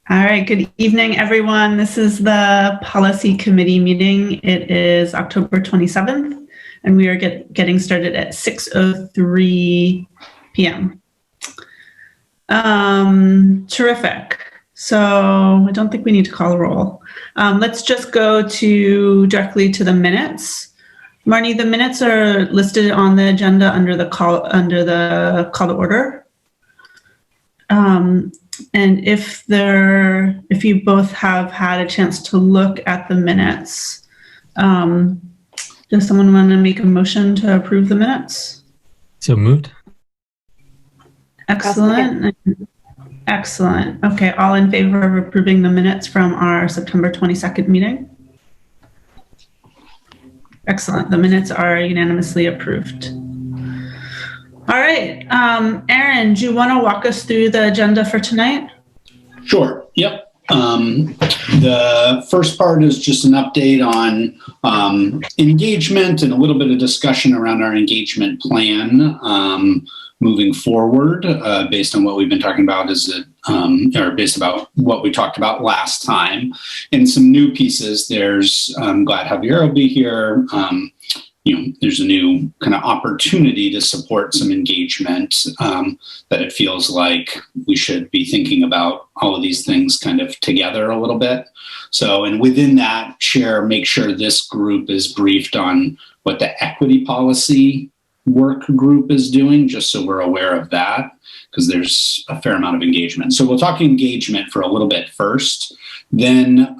All right, good evening, everyone. This is the Policy Committee meeting. It is October 27th, and we are getting started at 6:03 p.m. Terrific. So I don't think we need to call a roll. Let's just go directly to the minutes. Marnie, the minutes are listed on the agenda under the call to order. And if you both have had a chance to look at the minutes, does someone want to make a motion to approve the minutes? So moved. Excellent. Excellent. Okay, all in favor of approving the minutes from our September 22nd meeting? Excellent. The minutes are unanimously approved. All right. Aaron, do you want to walk us through the agenda for tonight? Sure. Yep. The first part is just an update on engagement and a little bit of discussion around our engagement plan moving forward based on what we've been talking about or based about what we talked about last time. And some new pieces. I'm glad Javier will be here. There's a new kind of opportunity to support some engagement that it feels like we should be thinking about all of these things kind of together a little bit. So, and within that, make sure this group is briefed on what the equity policy work group is doing, just so we're aware of that, because there's a fair amount of engagement. So we'll talk engagement for a little bit first. Then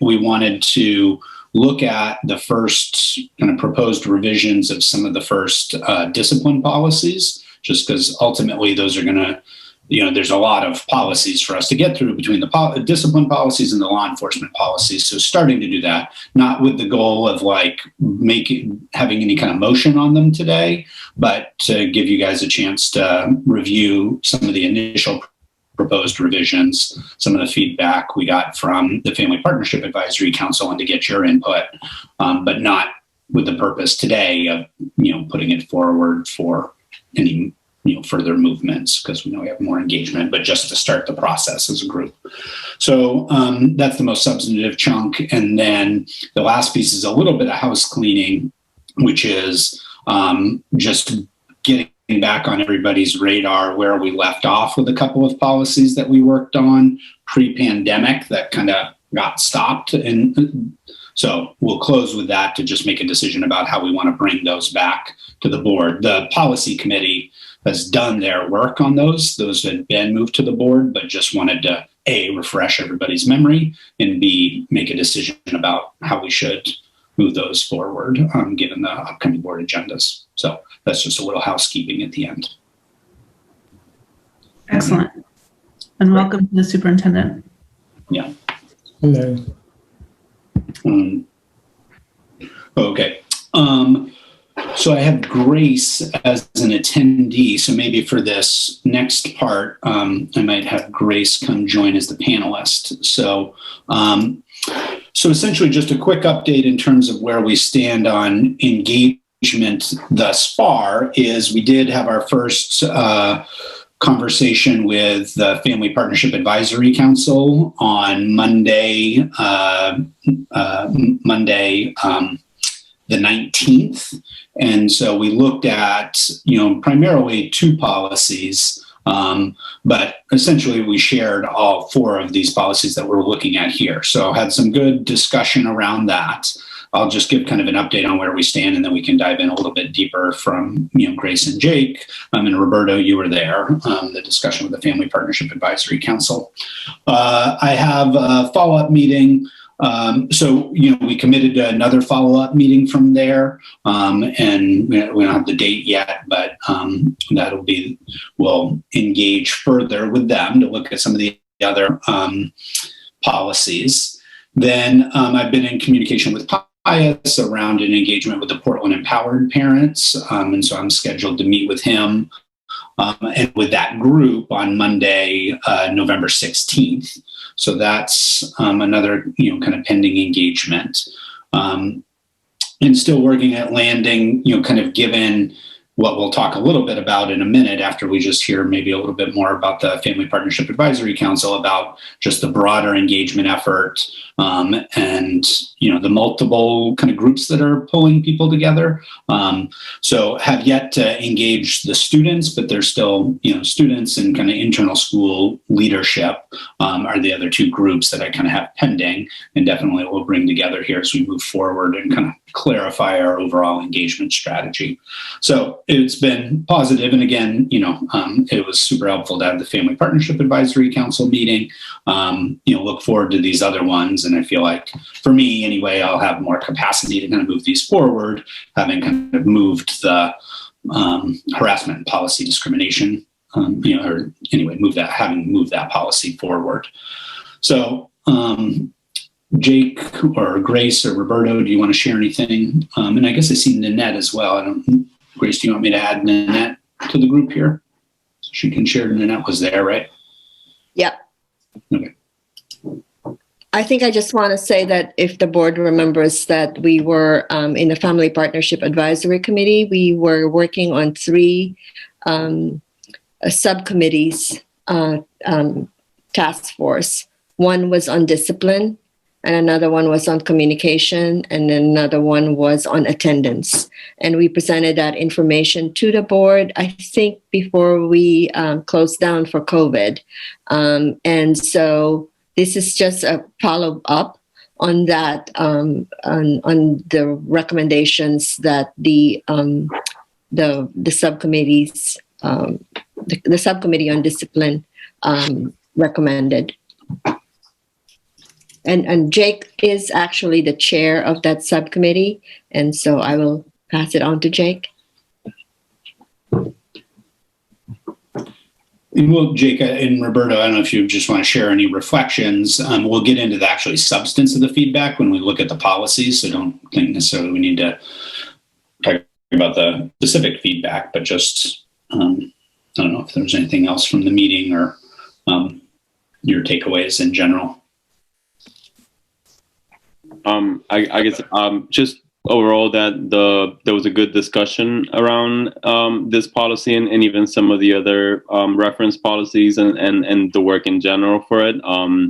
we wanted to look at the first kind of proposed revisions of some of the first discipline policies, just because ultimately those are going to, there's a lot of policies for us to get through between the discipline policies and the law enforcement policies. So starting to do that, not with the goal of having any kind of motion on them today, but to give you guys a chance to review some of the initial proposed revisions, some of the feedback we got from the Family Partnership Advisory Council, and to get your input, but not with the purpose today of putting it forward for any further movements, because we know we have more engagement, but just to start the process as a group. So that's the most substantive chunk. And then the last piece is a little bit of house cleaning, which is just getting back on everybody's radar where we left off with a couple of policies that we worked on pre-pandemic that kind of got stopped. And so we'll close with that to just make a decision about how we want to bring those back to the board. The policy committee has done their work on those. Those had been moved to the board, but just wanted to A, refresh everybody's memory, and B, make a decision about how we should move those forward given the upcoming board agendas. So that's just a little housekeeping at the end. Excellent. And welcome to the superintendent. Yeah. Hello. Okay. So I have Grace as an attendee. So maybe for this next part, I might have Grace come join as the panelist. So essentially just a quick update in terms of where we stand on engagement thus far is we did have our first conversation with the Family Partnership Advisory Council on Monday, the 19th. And so we looked at, primarily two policies, but essentially we shared all four of these policies that we're looking at here. So had some good discussion around that. I'll just give kind of an update on where we stand, and then we can dive in a little bit deeper from, Grace and Jake. And Roberto, you were there, the discussion with the Family Partnership Advisory Council. I have a follow-up meeting. So we committed to another follow-up meeting from there, and we don't have the date yet, but we'll engage further with them to look at some of the other policies. Then I've been in communication with Pius around an engagement with the Portland Empowered Parents, and so I'm scheduled to meet with him and with that group on Monday, November 16th. So that's another, kind of pending engagement. And still working at landing, kind of given what we'll talk a little bit about in a minute after we just hear maybe a little bit more about the Family Partnership Advisory Council, about just the broader engagement effort, and the multiple kind of groups that are pulling people together. So have yet to engage the students, but there's still students and kind of internal school leadership are the other two groups that I kind of have pending, and definitely we'll bring together here as we move forward and kind of clarify our overall engagement strategy. So it's been positive, and again, it was super helpful to have the Family Partnership Advisory Council meeting. Look forward to these other ones, and I feel like, for me anyway, I'll have more capacity to kind of move these forward, having kind of moved the harassment and policy discrimination, having moved that policy forward. So, Jake or Grace or Roberto, do you want to share anything? And I guess I see Nanette as well. Grace, do you want me to add Nanette to the group here? She can share. Nanette was there, right? Yeah. Okay. I think I just want to say that if the board remembers that we were in the Family Partnership Advisory Committee, we were working on 3 subcommittees, task force. One was on discipline, and another one was on communication, and then another one was on attendance. And we presented that information to the board, I think, before we closed down for COVID. And so this is just a follow-up on that, on the recommendations that the subcommittees, the subcommittee on discipline recommended. And Jake is actually the chair of that subcommittee, and so I will pass it on to Jake. Well, Jake and Roberto, I don't know if you just want to share any reflections. We'll get into the actually substance of the feedback when we look at the policies, so don't think necessarily we need to talk about the specific feedback, but just, I don't know if there's anything else from the meeting or your takeaways in general. I guess just overall that there was a good discussion around this policy and even some of the other reference policies and the work in general for it.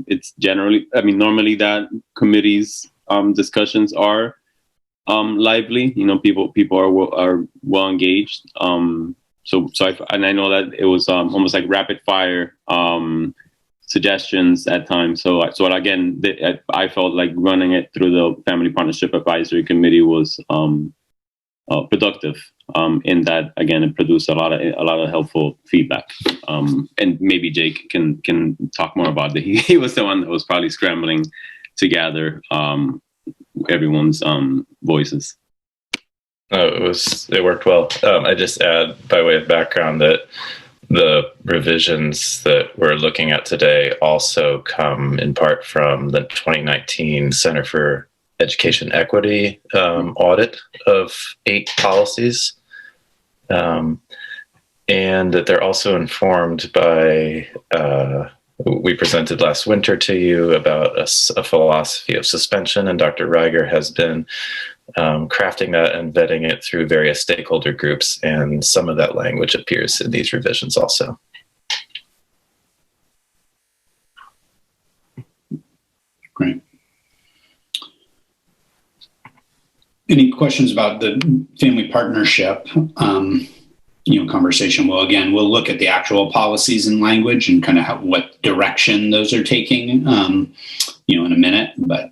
It's generally, normally that committees discussions are lively. People are well engaged. So I know that it was almost like rapid fire suggestions at times. So again, I felt like running it through the Family Partnership Advisory Committee was productive in that, again, it produced a lot of helpful feedback. And maybe Jake can talk more about it. He was the one that was probably scrambling to gather everyone's voices. It worked well. I just add, by way of background, that the revisions that we're looking at today also come in part from the 2019 Center for Education Equity audit of 8 policies. And that they're also informed by, we presented last winter to you about a philosophy of suspension, and Dr. Reiger has been crafting that and vetting it through various stakeholder groups, and some of that language appears in these revisions also. Great. Any questions about the family partnership conversation? Well, again, we'll look at the actual policies and language and kind of what direction those are taking, in a minute, but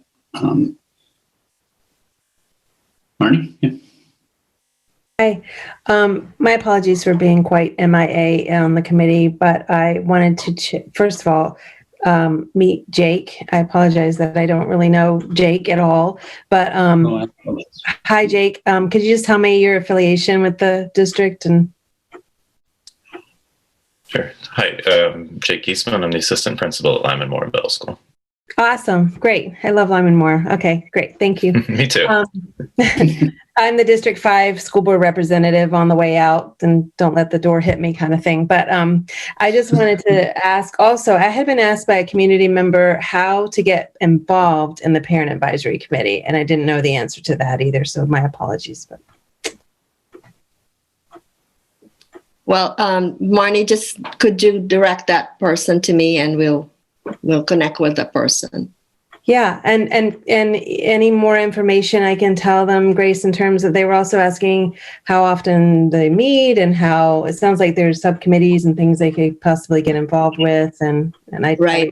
Marnie? Yeah. Hi. My apologies for being quite MIA on the committee, but I wanted to, first of all, meet Jake. I apologize that I don't really know Jake at all, but hi, Jake. Could you just tell me your affiliation with the district? And Sure. Hi, Jake Eastman. I'm the assistant principal at Lyman Moore Middle School. Awesome. Great. I love Lyman Moore. Okay, great. Thank you. Me too. I'm the District 5 school board representative on the way out, and don't let the door hit me kind of thing. But I just wanted to ask also, I had been asked by a community member how to get involved in the Parent Advisory Committee, and I didn't know the answer to that either, so my apologies. But Well, Marnie, just could you direct that person to me, and we'll connect with the person. Yeah, and any more information I can tell them, Grace, in terms of, they were also asking how often they meet and how it sounds like there's subcommittees and things they could possibly get involved with. And I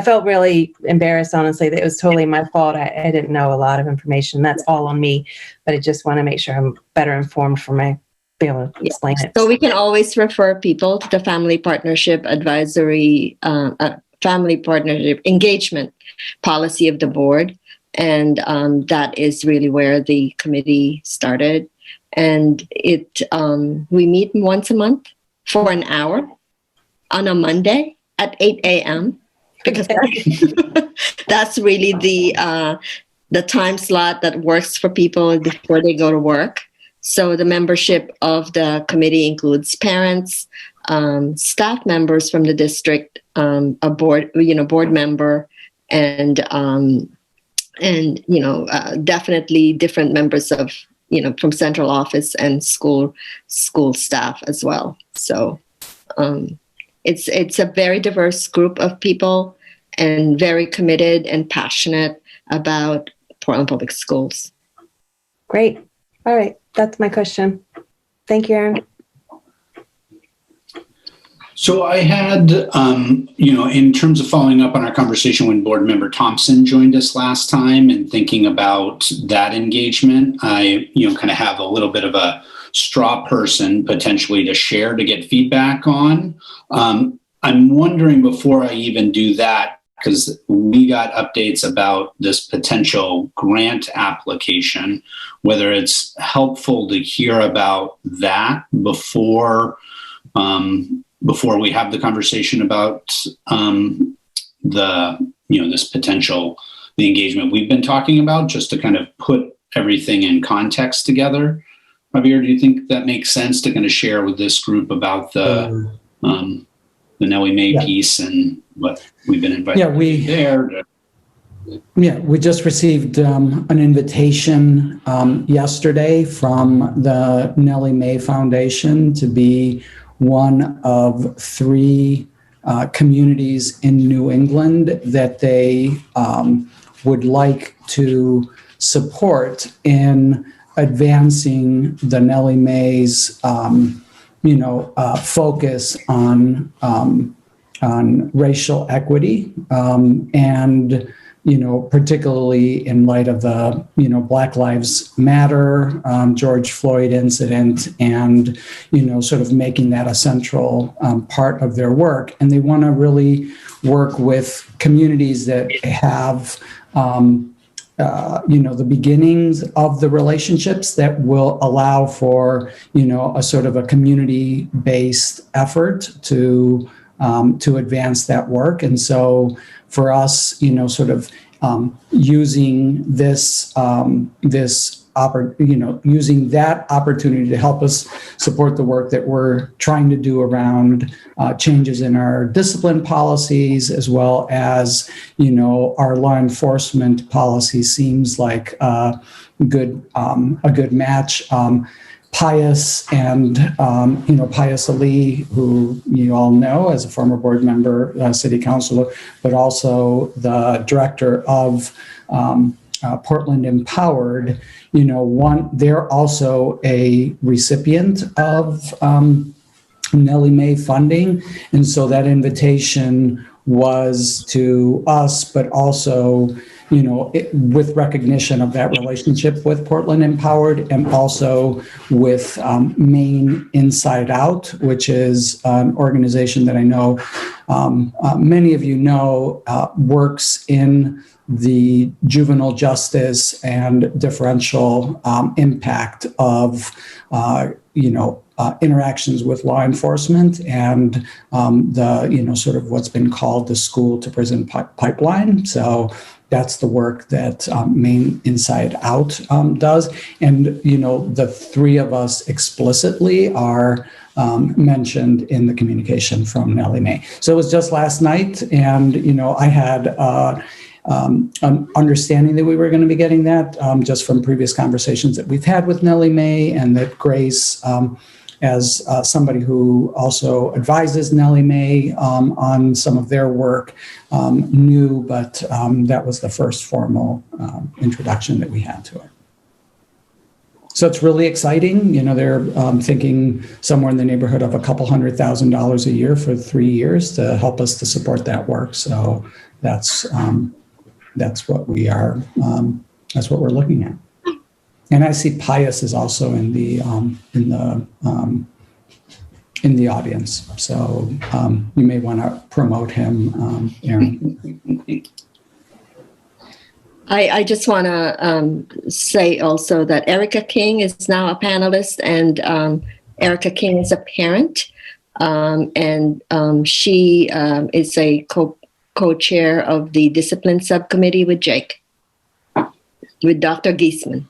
felt really embarrassed, honestly, that it was totally my fault. I didn't know a lot of information. That's all on me, but I just want to make sure I'm better informed for my be able to explain it. So we can always refer people to the Family Partnership Advisory, Family Partnership Engagement Policy of the board. And that is really where the committee started. And we meet once a month for an hour on a Monday at 8 a.m. because that's really the time slot that works for people before they go to work. So the membership of the committee includes parents, staff members from the district, a board member, and definitely different members of, from central office and school staff as well. So it's a very diverse group of people and very committed and passionate about Portland Public Schools. Great. All right. That's my question. Thank you, Aaron. So I had, in terms of following up on our conversation when Board Member Thompson joined us last time and thinking about that engagement, I, kind of have a little bit of a straw person potentially to share to get feedback on. I'm wondering before I even do that, because we got updates about this potential grant application, whether it's helpful to hear about that before we have the conversation about this potential, the engagement we've been talking about, just to kind of put everything in context together. Javier, do you think that makes sense to kind of share with this group about the Thenelli May piece and what we've been invited to do there? We just received an invitation yesterday from the Thenelli May Foundation to be one of 3 communities in New England that they would like to support in advancing the Thenelli May's focus on racial equity, and particularly in light of the Black Lives Matter, George Floyd incident, and sort of making that a central part of their work. And they want to really work with communities that have the beginnings of the relationships that will allow for, a sort of a community-based effort to advance that work. And so for us, using using that opportunity to help us support the work that we're trying to do around changes in our discipline policies, as well as, our law enforcement policy seems like a good match. Pius and, Pius Ali, who you all know as a former board member, city councilor, but also the director of Portland Empowered, they're also a recipient of Thenelli May funding. And so that invitation was to us, but also, with recognition of that relationship with Portland Empowered, and also with Maine Inside Out, which is an organization that I know many of you know works in the juvenile justice and differential impact of interactions with law enforcement and the sort of what's been called the school to prison pipeline. So that's the work that Maine Inside Out does. And the 3 of us explicitly are mentioned in the communication from Thenelli May. So it was just last night, and I had an understanding that we were going to be getting that just from previous conversations that we've had with Thenelli May, and that Grace as somebody who also advises Thenelli May on some of their work, knew, but that was the first formal introduction that we had to it. So it's really exciting. You know, they're thinking somewhere in the neighborhood of $200,000 a year for 3 years to help us to support that work. So that's what we are. That's what we're looking at. And I see Pius is also in the audience. So you may want to promote him, Aaron. I just want to say also that Erika King is now a panelist, and Erika King is a parent, and she is a co-chair of the discipline subcommittee with Jake, with Dr. Giesman.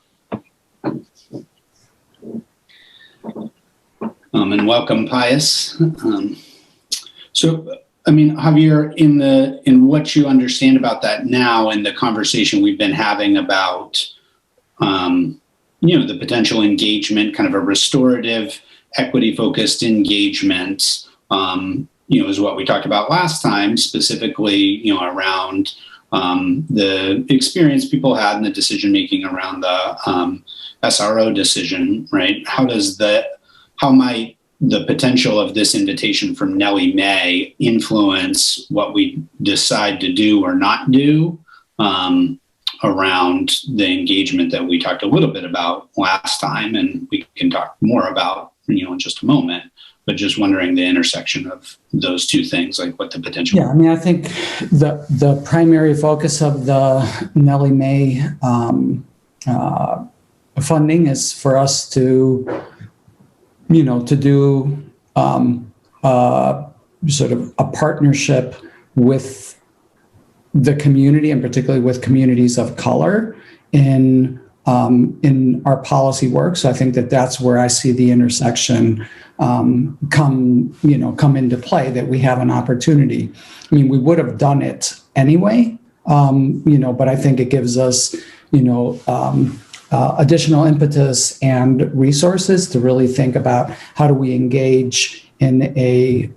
And welcome, Pius. So, I mean, Javier, in what you understand about that now, and the conversation we've been having about, the potential engagement, kind of a restorative, equity-focused engagement, is what we talked about last time, specifically, around the experience people had in the decision-making around the SRO decision, right? How might the potential of this invitation from Thenelli May influence what we decide to do or not do around the engagement that we talked a little bit about last time, and we can talk more about, in just a moment, but just wondering the intersection of those two things, like what the potential. Yeah, I mean, I think the primary focus of the Thenelli May funding is for us to to do sort of a partnership with the community, and particularly with communities of color in our policy work. So I think that's where I see the intersection come into play, that we have an opportunity. I mean, we would have done it anyway, but I think it gives us, additional impetus and resources to really think about how do we engage in a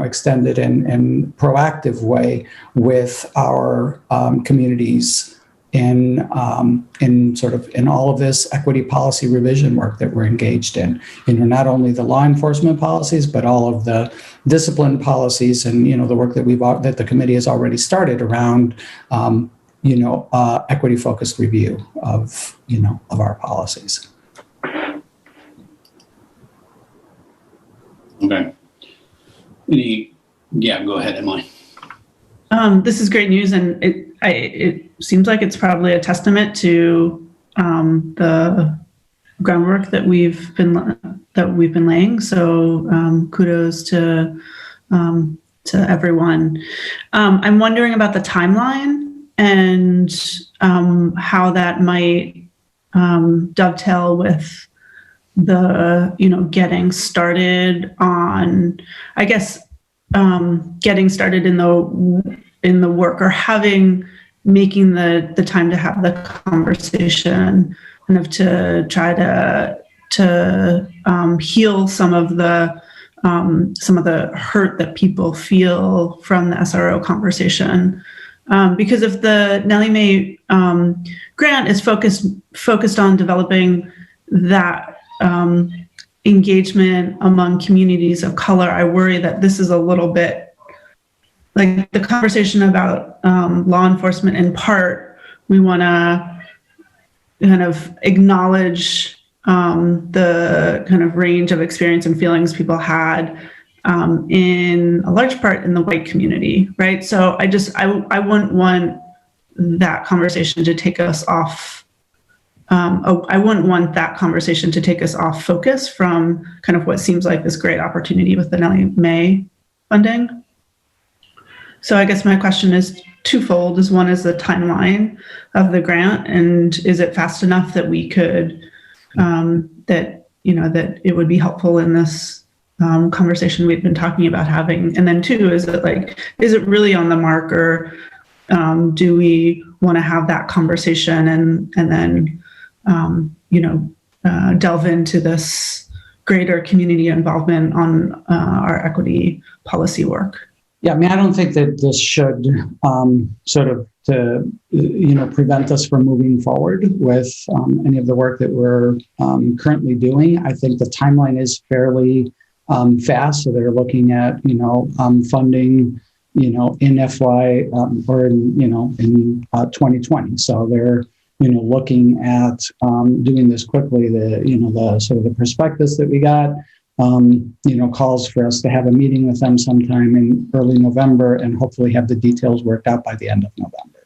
extended and proactive way with our communities in all of this equity policy revision work that we're engaged in. Not only the law enforcement policies, but all of the discipline policies and the work that the committee has already started around equity-focused review of our policies. Okay. Go ahead, Emily. This is great news, and it seems like it's probably a testament to the groundwork that we've been laying. So kudos to everyone. I'm wondering about the timeline and how that might dovetail with the getting started on, I guess, getting started in the work, or making the time to have the conversation, kind of to try to heal some of the hurt that people feel from the SRO conversation. Because if the Thenelli May grant is focused on developing that engagement among communities of color, I worry that this is a little bit like the conversation about law enforcement. In part, we want to kind of acknowledge the kind of range of experience and feelings people had in a large part in the white community, right? So I wouldn't want that conversation to take us off. I wouldn't want that conversation to take us off focus from kind of what seems like this great opportunity with the Thenelli May funding. So I guess my question is twofold. One is the timeline of the grant, and is it fast enough that we could that it would be helpful in this conversation we've been talking about having? And then two, is it really on the mark, or do we want to have that conversation and then delve into this greater community involvement on our equity policy work. Yeah, I mean, I don't think that this should prevent us from moving forward with any of the work that we're currently doing. I think the timeline is fairly fast, so they're looking at funding in FY or in 2020. So they're looking at doing this quickly. The prospectus that we got calls for us to have a meeting with them sometime in early November and hopefully have the details worked out by the end of November.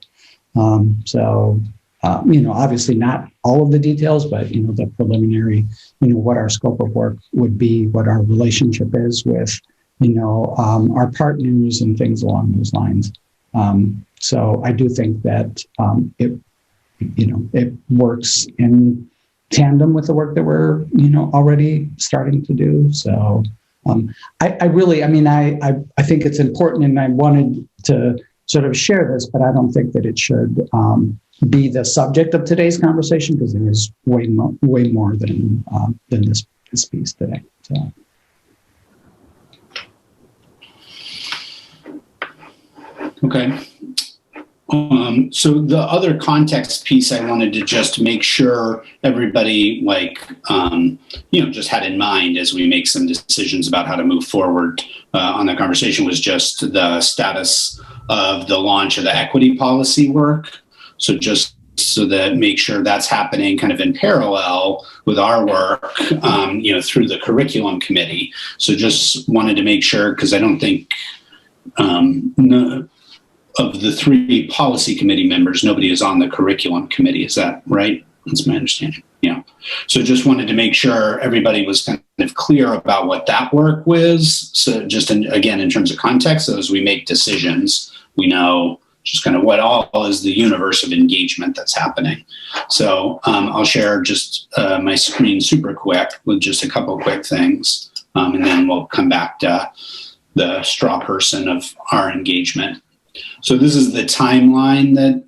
Obviously not all of the details, but the preliminary, what our scope of work would be, what our relationship is with our partners and things along those lines. So I do think that it works in tandem with the work that we're already starting to do. So I think it's important, and I wanted to sort of share this, but I don't think that it should be the subject of today's conversation, because there is way more than this piece today. So. Okay. So the other context piece I wanted to just make sure everybody just had in mind as we make some decisions about how to move forward on the conversation was just the status of the launch of the equity policy work. So just so that make sure that's happening kind of in parallel with our work, through the curriculum committee. So just wanted to make sure, because I don't think of the 3 policy committee members, nobody is on the curriculum committee. Is that right? That's my understanding. Yeah. So just wanted to make sure everybody was kind of clear about what that work was. So just again, in terms of context, so as we make decisions, we know just kind of what all is the universe of engagement that's happening. So I'll share just my screen super quick with just a couple quick things. And then we'll come back to the straw person of our engagement. So this is the timeline that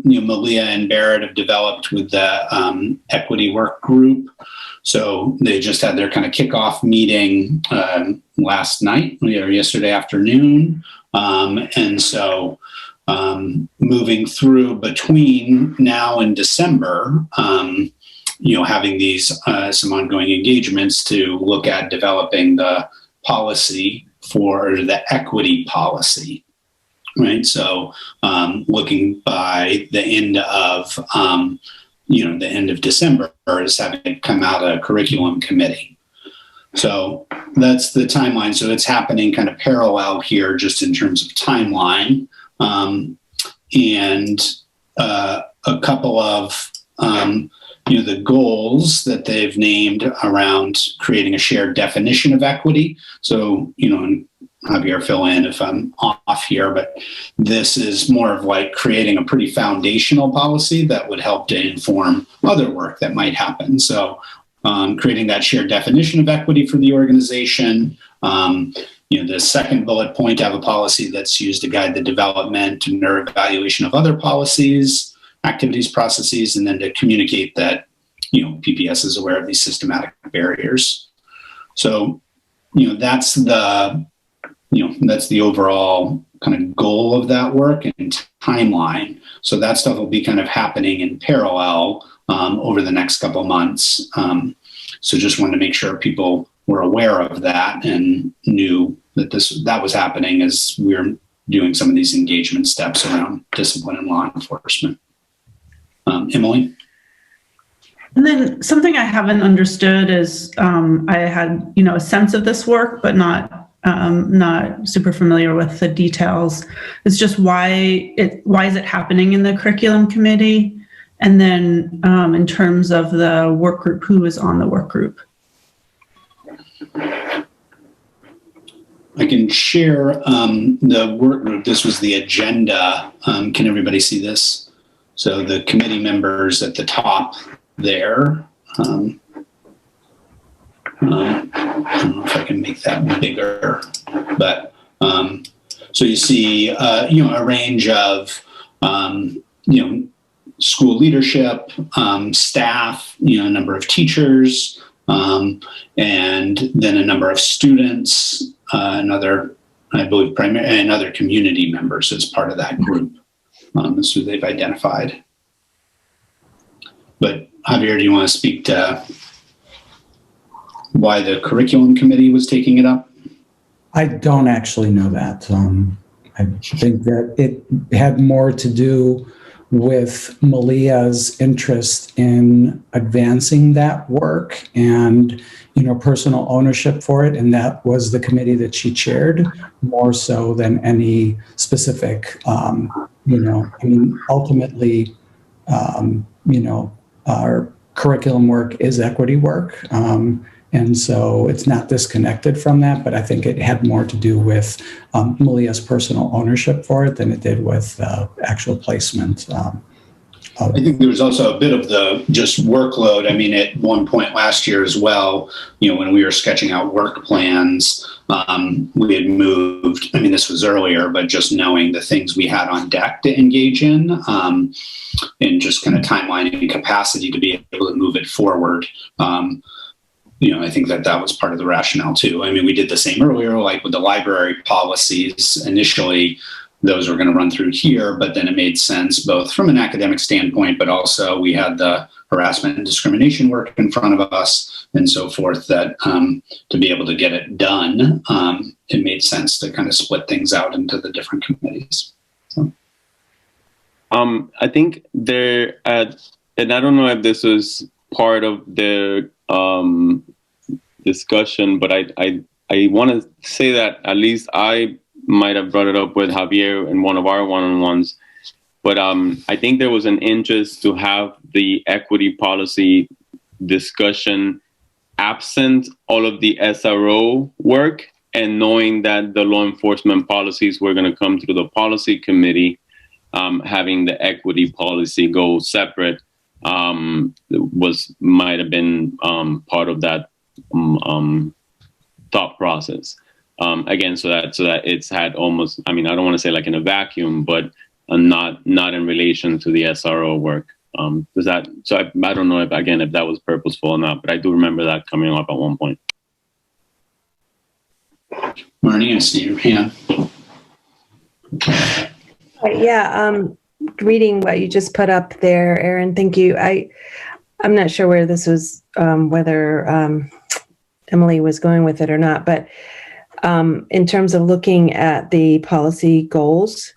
Malia and Barrett have developed with the equity work group. So they just had their kind of kickoff meeting last night or yesterday afternoon. And so moving through between now and December, having these some ongoing engagements to look at developing the policy for the equity policy. Right. So looking by the end of, the end of December is having it come out of curriculum committee. So that's the timeline. So it's happening kind of parallel here, just in terms of timeline. And a couple of, the goals that they've named around creating a shared definition of equity. So, and Javier, fill in if I'm off here, but this is more of like creating a pretty foundational policy that would help to inform other work that might happen. So creating that shared definition of equity for the organization. The second bullet point, have a policy that's used to guide the development and or evaluation of other policies, activities, processes, and then to communicate that, PPS is aware of these systematic barriers. So, that's the overall kind of goal of that work and timeline. So that stuff will be kind of happening in parallel over the next couple of months. So just wanted to make sure people were aware of that and knew that that was happening as we were doing some of these engagement steps around discipline and law enforcement. Emily? And then something I haven't understood is I had, a sense of this work, but not super familiar with the details. It's just why is it happening in the curriculum committee? And then in terms of the work group, who is on the work group? I can share the work group. This was the agenda. Can everybody see this? So the committee members at the top there. I don't know if I can make that bigger, but so you see, a range of, school leadership, staff, a number of teachers, and then a number of students, and other, I believe, and other community members as part of that group. That's who they've identified. But Javier, do you want to speak to why the curriculum committee was taking it up? I don't actually know that. I think that it had more to do with Malia's interest in advancing that work and, personal ownership for it. And that was the committee that she chaired more so than any specific, ultimately, our curriculum work is equity work. And so it's not disconnected from that, but I think it had more to do with Malia's personal ownership for it than it did with actual placement. I think there was also a bit of the just workload. I mean, at one point last year as well, when we were sketching out work plans, we had moved, this was earlier, but just knowing the things we had on deck to engage in, and just kind of timeline and capacity to be able to move it forward. I think that was part of the rationale too. We did the same earlier, like with the library policies. Initially, those were going to run through here, but then it made sense both from an academic standpoint, but also we had the harassment and discrimination work in front of us and so forth, that to be able to get it done, it made sense to kind of split things out into the different committees. So. I think and I don't know if this was part of the discussion, but I want to say that at least I might have brought it up with Javier in one of our one-on-ones, but I think there was an interest to have the equity policy discussion absent all of the SRO work, and knowing that the law enforcement policies were going to come through the policy committee, having the equity policy go separate might have been part of that thought process. Again, so that it's had almost, I don't want to say like in a vacuum, but not in relation to the SRO work. I don't know if that was purposeful or not, but I do remember that coming up at one point. Marnie, I see your hand. Yeah, reading what you just put up there, Aaron, thank you. I'm not sure where this was, whether Emily was going with it or not, but in terms of looking at the policy goals,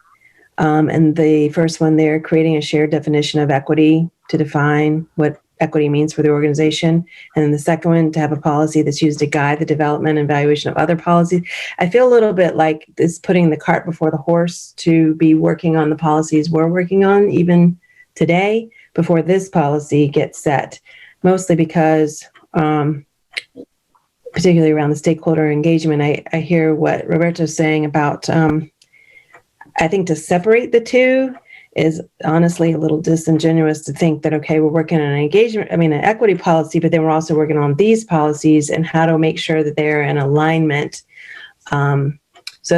and the first one there, creating a shared definition of equity to define what equity means for the organization. And then the second one, to have a policy that's used to guide the development and evaluation of other policies. I feel a little bit like this putting the cart before the horse to be working on the policies we're working on even today before this policy gets set, mostly because particularly around the stakeholder engagement, I hear what Roberto's saying about, I think to separate the two is honestly a little disingenuous to think that, okay, we're working on an equity policy, but then we're also working on these policies and how to make sure that they're in alignment. So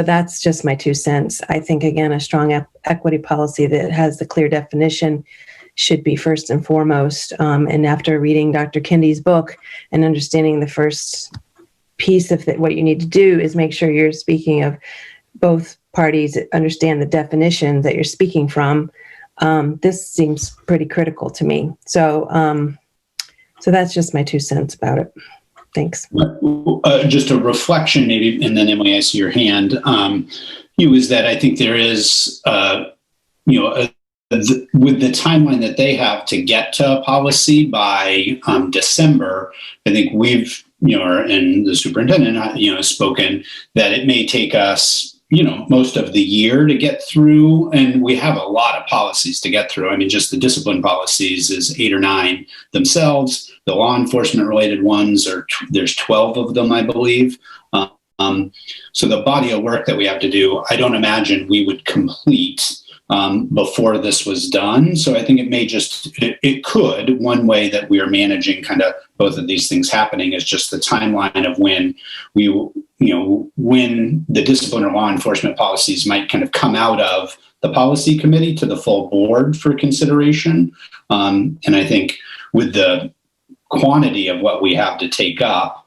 that's just my 2 cents. I think, again, a strong equity policy that has the clear definition should be first and foremost. And after reading Dr. Kindy's book and understanding the first piece of what you need to do is make sure you're speaking of both parties understand the definition that you're speaking from. This seems pretty critical to me. So that's just my 2 cents about it. Thanks. Just a reflection maybe, and then Emily, I see your hand, is that I think there is, with the timeline that they have to get to a policy by December, I think we've, and the superintendent, has spoken that it may take us, most of the year to get through. And we have a lot of policies to get through. Just the discipline policies is 8 or 9 themselves. The law enforcement related ones there's 12 of them, I believe. So the body of work that we have to do, I don't imagine we would complete before this was done. So I think it could, one way that we are managing kind of both of these things happening is just the timeline of when when the discipline or law enforcement policies might kind of come out of the policy committee to the full board for consideration. And I think with the quantity of what we have to take up,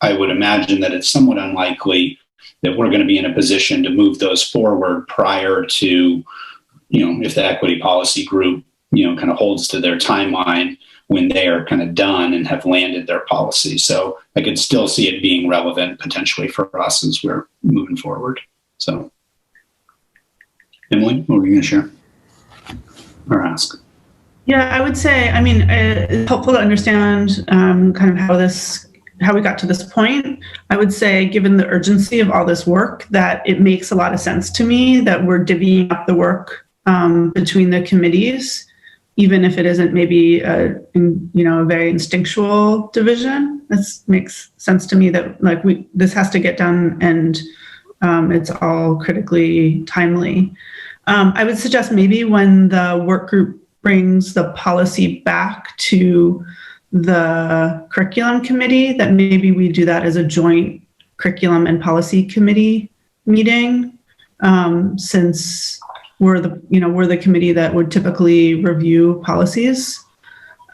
I would imagine that it's somewhat unlikely that we're going to be in a position to move those forward prior to, if the equity policy group, kind of holds to their timeline when they are kind of done and have landed their policy. So I could still see it being relevant potentially for us as we're moving forward. So, Emily, what were you going to share or ask? Yeah, I would say, it's helpful to understand kind of how we got to this point. I would say, given the urgency of all this work, that it makes a lot of sense to me that we're divvying up the work between the committees, even if it isn't maybe a very instinctual division. This makes sense to me that this has to get done, and it's all critically timely. I would suggest maybe when the work group brings the policy back to the curriculum committee, that maybe we do that as a joint curriculum and policy committee meeting, since we're the committee that would typically review policies,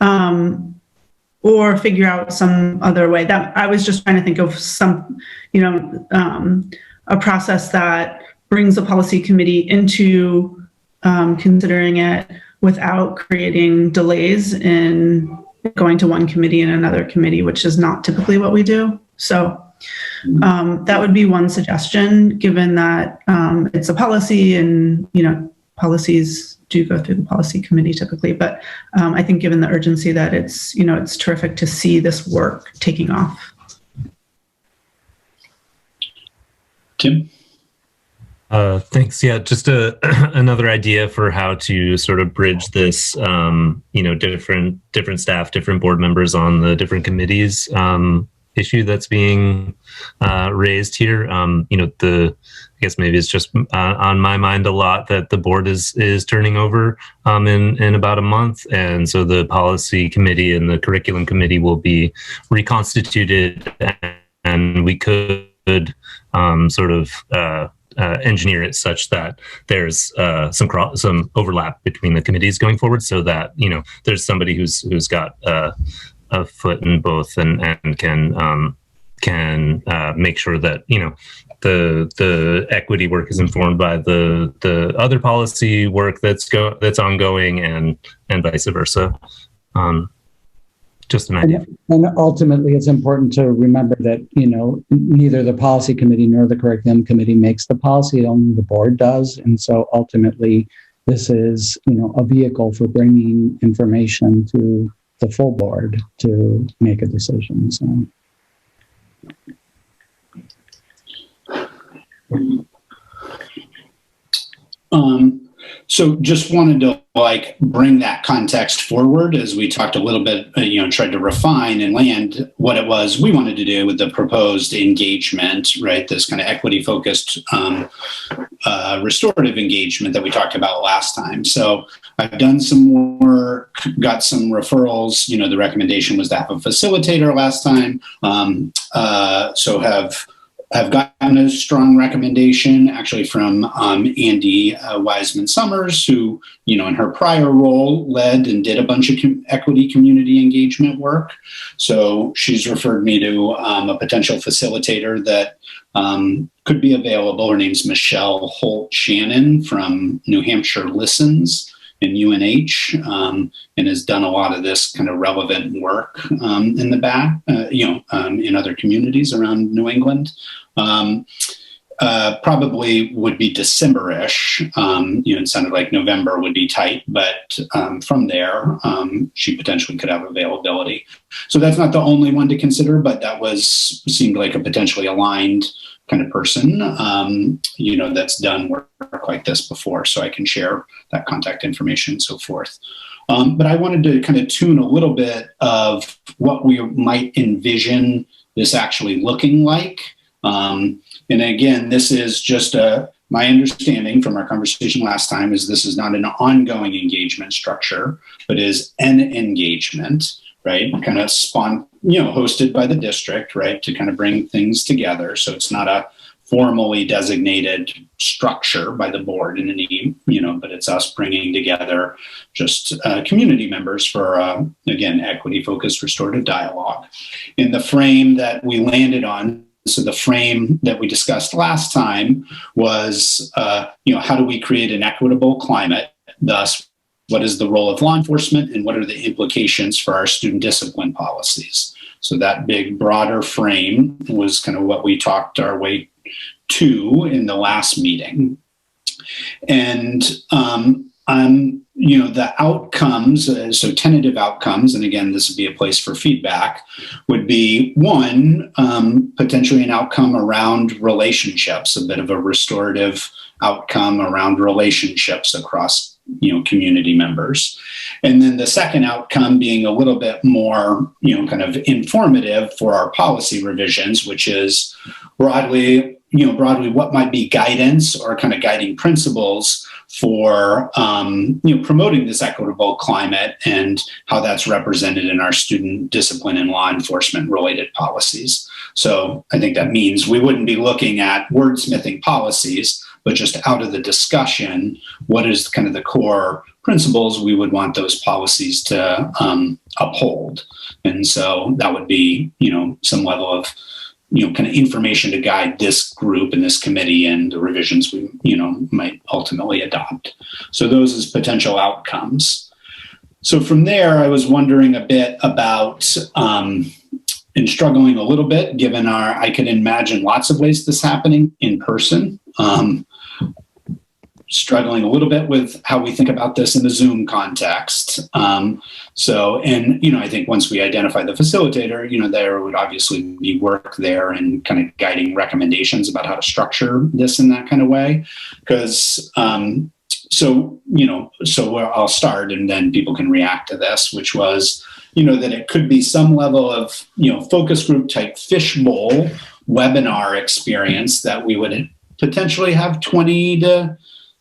or figure out some other way. That I was just trying to think of some, a process that brings the policy committee into considering it without creating delays in going to one committee and another committee, which is not typically what we do. So that would be one suggestion, given that it's a policy and, policies do go through the policy committee typically. But I think given the urgency that it's terrific to see this work taking off. Tim? Thanks. Yeah, just another idea for how to sort of bridge this, different staff, different board members on the different committees issue that's being raised here. I guess maybe it's just on my mind a lot that the board is turning over in about a month, and so the policy committee and the curriculum committee will be reconstituted, and we could engineer it such that there's some overlap between the committees going forward, so that there's somebody who's got a foot in both and can make sure that the equity work is informed by the other policy work that's ongoing, and vice versa. Just an idea. And ultimately, it's important to remember that, neither the policy committee nor the curriculum committee makes the policy, only the board does. And so ultimately, this is, a vehicle for bringing information to the full board to make a decision. So just wanted to bring that context forward as we talked a little bit, tried to refine and land what it was we wanted to do with the proposed engagement, right? This kind of equity focused restorative engagement that we talked about last time. So I've done some work, got some referrals. The recommendation was to have a facilitator last time. So have gotten a strong recommendation actually from Andy Wiseman Summers, who, in her prior role led and did a bunch of equity community engagement work. So she's referred me to a potential facilitator that could be available. Her name's Michelle Holt Shannon from New Hampshire Listens in UNH, and has done a lot of this kind of relevant work in the back, in other communities around New England. Probably would be December-ish. It sounded like November would be tight, but from there, she potentially could have availability. So that's not the only one to consider, but that seemed like a potentially aligned kind of person, that's done work like this before, so I can share that contact information and so forth. But I wanted to kind of tune a little bit of what we might envision this actually looking like. And again, this is just my understanding from our conversation last time is this is not an ongoing engagement structure, but is an engagement, right? Kind of hosted by the district, right? To kind of bring things together. So it's not a formally designated structure by the board in any, but it's us bringing together just community members for, again, equity-focused restorative dialogue. In the frame that we landed on, so the frame that we discussed last time was, how do we create an equitable climate? Thus, what is the role of law enforcement and what are the implications for our student discipline policies? So that big, broader frame was kind of what we talked our way to in the last meeting. And the outcomes, so tentative outcomes, and again, this would be a place for feedback, would be one, potentially an outcome around relationships, a bit of a restorative outcome around relationships across community members. And then the second outcome being a little bit more, kind of informative for our policy revisions, which is broadly what might be guidance or kind of guiding principles for, promoting this equitable climate and how that's represented in our student discipline and law enforcement related policies. So I think that means we wouldn't be looking at wordsmithing policies, but just out of the discussion, what is kind of the core principles we would want those policies to uphold. And so that would be, some level of, kind of information to guide this group and this committee and the revisions we, might ultimately adopt. So those as potential outcomes. So from there, I was wondering a bit about, and struggling a little bit, given I could imagine lots of ways this happening in person. Struggling a little bit with how we think about this in the Zoom context. I think once we identify the facilitator, there would obviously be work there and kind of guiding recommendations about how to structure this in that kind of way. Because, where I'll start and then people can react to this, which was, that it could be some level of, focus group type fishbowl webinar experience that we would potentially have 20 to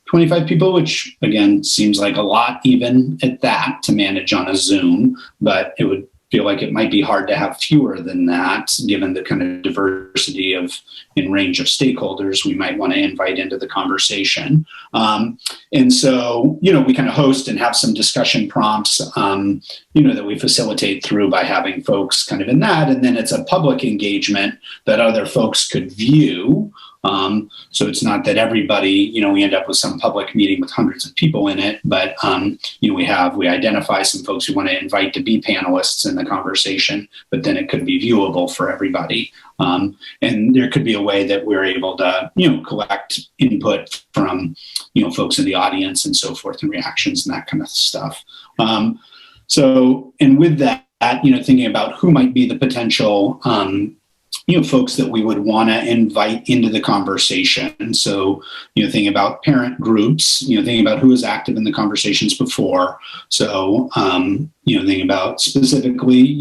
25 people, which again seems like a lot even at that to manage on a Zoom, but it would feel like it might be hard to have fewer than that given the kind of diversity of in range of stakeholders we might want to invite into the conversation. And so, we kind of host and have some discussion prompts, that we facilitate through by having folks kind of in that. And then it's a public engagement that other folks could view. So it's not that everybody, we end up with some public meeting with hundreds of people in it, but, we identify some folks we want to invite to be panelists in the conversation, but then it could be viewable for everybody. And there could be a way that we're able to, collect input from, folks in the audience and so forth and reactions and that kind of stuff. And with that, thinking about who might be the potential, folks that we would want to invite into the conversation. So, thinking about parent groups, thinking about who was active in the conversations before. So, thinking about specifically,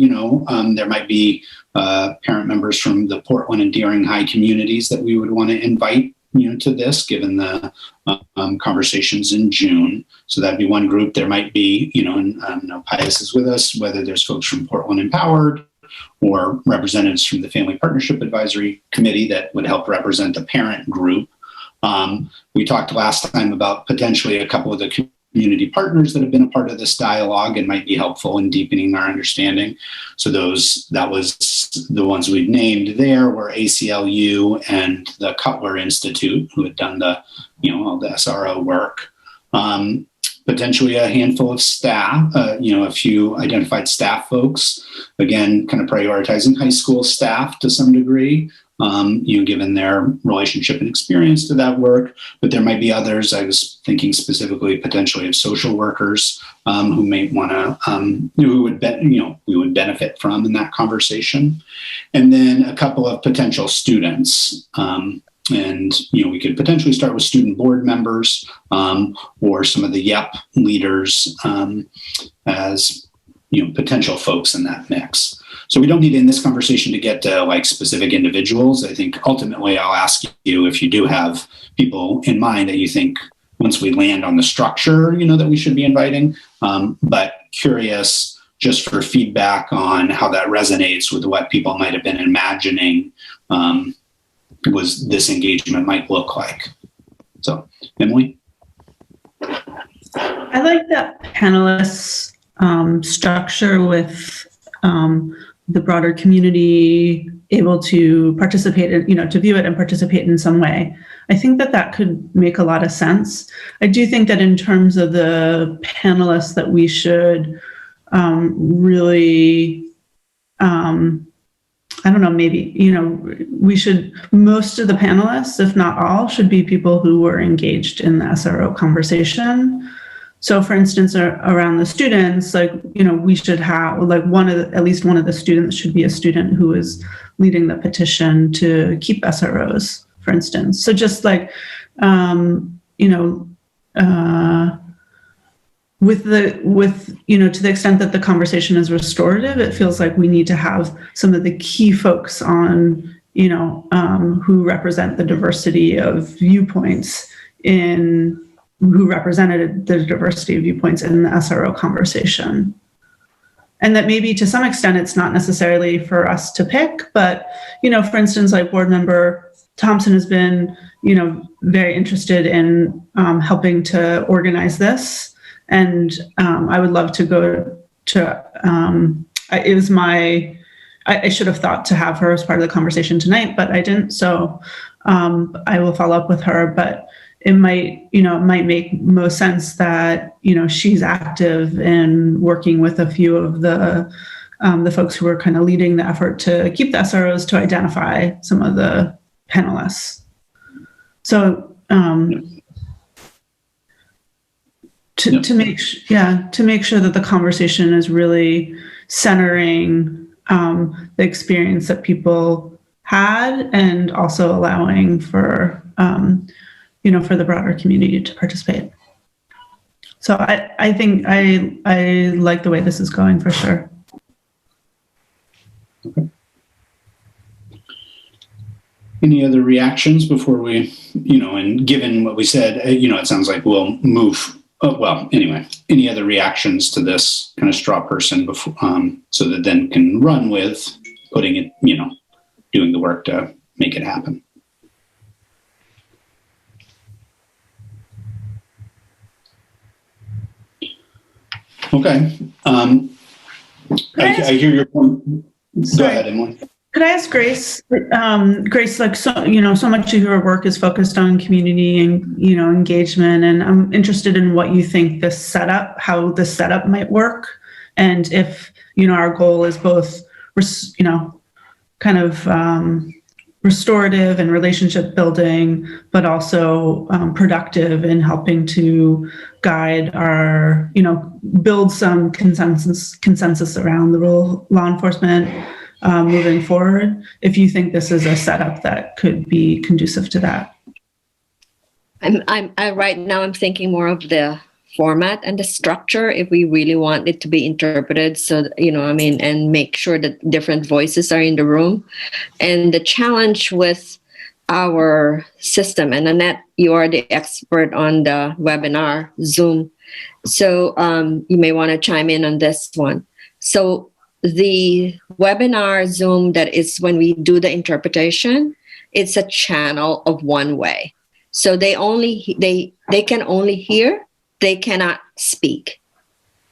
there might be parent members from the Portland and Deering High communities that we would want to invite, to this, given the conversations in June. So that'd be one group. There might be, and Pius is with us, whether there's folks from Portland Empowered, or representatives from the Family Partnership Advisory Committee that would help represent the parent group. We talked last time about potentially a couple of the community partners that have been a part of this dialogue and might be helpful in deepening our understanding. So that was the ones we've named there were ACLU and the Cutler Institute, who had done the, all the SRO work. Potentially a handful of staff, a few identified staff folks, again, kind of prioritizing high school staff to some degree, given their relationship and experience to that work. But there might be others. I was thinking specifically potentially of social workers who may want to, we would benefit from in that conversation. And then a couple of potential students. And, we could potentially start with student board members or some of the YEP leaders as, potential folks in that mix. So we don't need in this conversation to get to like specific individuals. I think ultimately I'll ask you if you do have people in mind that you think once we land on the structure, that we should be inviting, but curious just for feedback on how that resonates with what people might have been imagining this engagement might look like. So, Emily? I like that panelists structure with the broader community able to participate in, to view it and participate in some way. I think that could make a lot of sense. I do think that in terms of the panelists that we should really, I don't know, maybe, we should, most of the panelists, if not all, should be people who were engaged in the SRO conversation. So for instance, around the students, we should have at least one of the students should be a student who is leading the petition to keep SROs, for instance. So just with to the extent that the conversation is restorative, it feels like we need to have some of the key folks on, who represent the diversity of viewpoints who represented the diversity of viewpoints in the SRO conversation. And that maybe to some extent, it's not necessarily for us to pick, but, for instance, like board member Thompson has been, very interested in helping to organize this. And I would love to go to, I should have thought to have her as part of the conversation tonight, but I didn't. So I will follow up with her, but it might make most sense that, she's active in working with a few of the folks who are kind of leading the effort to keep the SROs, to identify some of the panelists. So to make sure that the conversation is really centering the experience that people had, and also allowing for for the broader community to participate. So I think I like the way this is going, for sure. Okay. Any other reactions before we, and given what we said, it sounds like we'll move. Anyway, any other reactions to this kind of straw person before, so that then can run with putting it, doing the work to make it happen. Okay. I hear your point. Go ahead, Emily. Could I ask Grace? Grace, so much of your work is focused on community and, engagement, and I'm interested in what you think how this setup might work. And if, our goal is both, kind of restorative and relationship building, but also productive in helping to guide our, build some consensus around the role of law enforcement moving forward, if you think this is a setup that could be conducive to that. Right now I'm thinking more of the format and the structure, if we really want it to be interpreted, so and make sure that different voices are in the room. And the challenge with our system, and Annette, you are the expert on the webinar Zoom, so you may want to chime in on this one. So the webinar Zoom, that is when we do the interpretation, it's a channel of one way. So they can only hear, they cannot speak.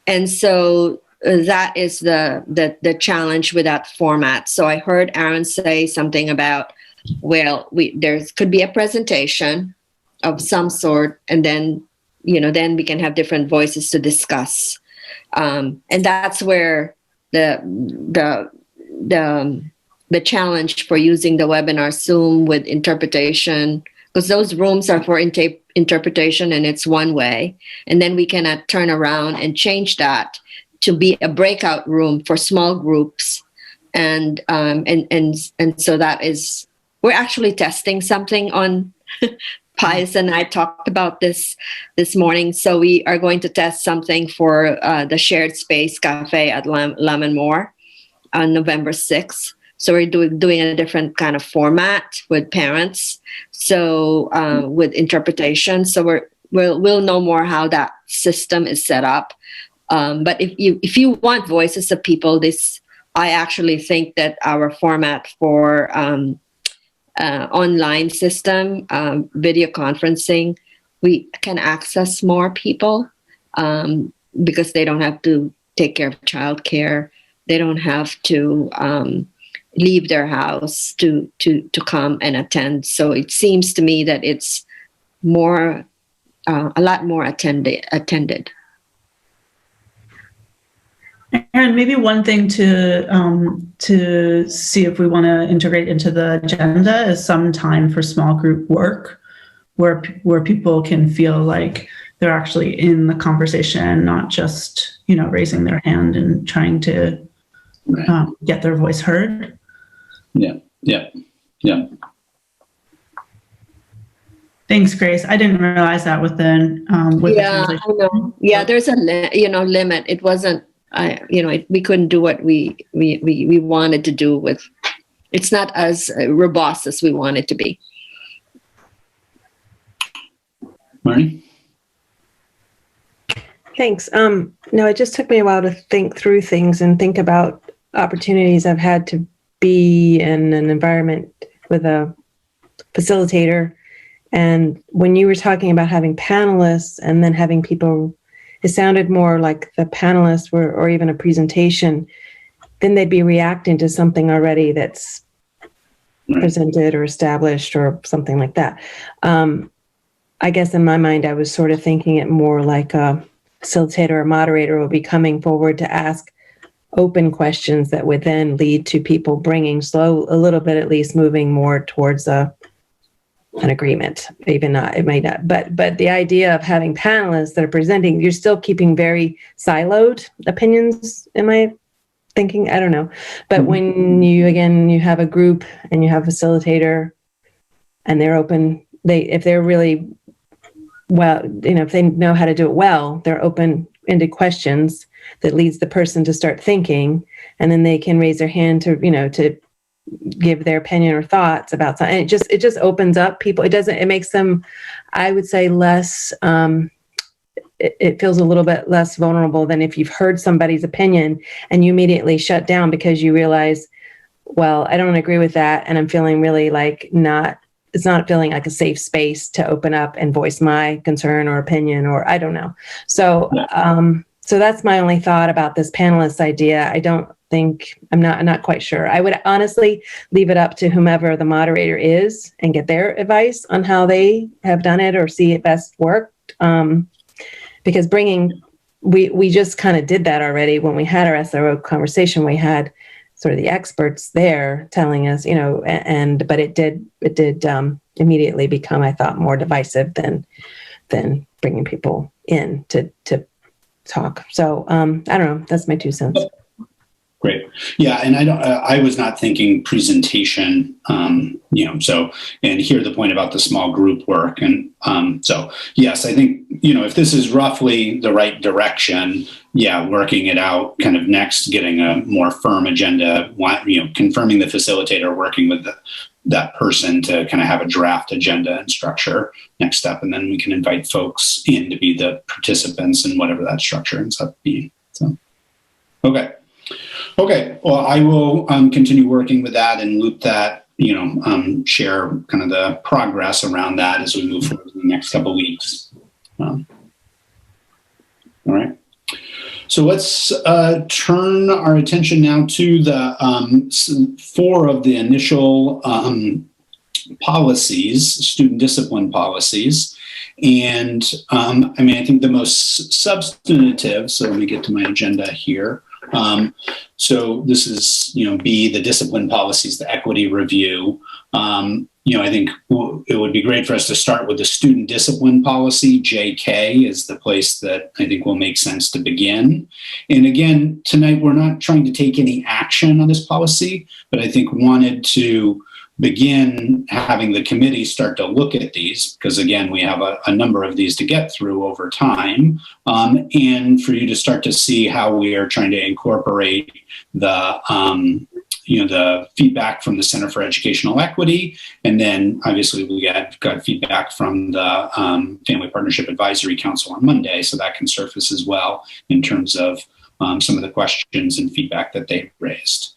And so that is the challenge with that format. So I heard Aaron say something about, there could be a presentation of some sort, and then, then we can have different voices to discuss. And that's where the challenge for using the webinar Zoom with interpretation, because those rooms are for interpretation and it's one way, and then we cannot turn around and change that to be a breakout room for small groups, and so that is, we're actually testing something on Pius and I talked about this morning. So we are going to test something for the Shared Space Cafe at Lemon Moore on November 6th. So we're doing a different kind of format with parents. So with interpretation. So we'll know more how that system is set up. But if you want voices of people, I actually think that our format for online system, video conferencing, we can access more people because they don't have to take care of childcare. They don't have to leave their house to come and attend. So it seems to me that it's more, a lot more attended. Erin, maybe one thing to see if we want to integrate into the agenda is some time for small group work, where people can feel like they're actually in the conversation, not just raising their hand and trying to get their voice heard. Yeah. Thanks, Grace. I didn't realize that with the translation. I know. Yeah, there's a limit. It wasn't. We couldn't do what we wanted to do with. It's not as robust as we want it to be. Marnie? Thanks. No, it just took me a while to think through things and think about opportunities I've had to be in an environment with a facilitator. And when you were talking about having panelists and then having people, it sounded more like the panelists were, or even a presentation, then they'd be reacting to something already that's presented or established or something like that. I guess in my mind, I was sort of thinking it more like a facilitator or moderator will be coming forward to ask open questions that would then lead to people bringing a little bit, at least moving more towards an agreement. Even not, it may not, but the idea of having panelists that are presenting, you're still keeping very siloed opinions. Am I thinking? I don't know. But when you have a group and you have a facilitator and they're open, if they're really well, if they know how to do it well, they're open-ended questions that leads the person to start thinking, and then they can raise their hand to give their opinion or thoughts about something. And it just opens up people. It makes them, I would say, less, it feels a little bit less vulnerable than if you've heard somebody's opinion and you immediately shut down because you realize, well, I don't agree with that. And I'm feeling really it's not feeling like a safe space to open up and voice my concern or opinion, or I don't know. So, so that's my only thought about this panelist idea. I'm not quite sure. I would honestly leave it up to whomever the moderator is and get their advice on how they have done it or see it best worked. Because we just kind of did that already when we had our SRO conversation. We had sort of the experts there telling us, but it did immediately become, I thought, more divisive than bringing people in to talk. So I don't know. That's my 2 cents. Great. Yeah. And I was not thinking presentation, so, and hear the point about the small group work. And so, yes, I think, if this is roughly the right direction, working it out kind of next, getting a more firm agenda, confirming the facilitator, working with that person to kind of have a draft agenda and structure next step. And then we can invite folks in to be the participants in whatever that structure ends up being. So, okay. Well, I will continue working with that and loop that, share kind of the progress around that as we move forward in the next couple of weeks. All right. So let's turn our attention now to the 4 of the initial policies, student discipline policies. And I think the most substantive, so let me get to my agenda here. So this is, B, the discipline policies, the equity review. I think it would be great for us to start with the student discipline policy. JK is the place that I think will make sense to begin. And again, tonight, we're not trying to take any action on this policy, but I think wanted to begin having the committee start to look at these, because again, we have a number of these to get through over time, and for you to start to see how we are trying to incorporate the feedback from the Center for Educational Equity, and then obviously we got feedback from the Family Partnership Advisory Council on Monday, so that can surface as well in terms of some of the questions and feedback that they raised.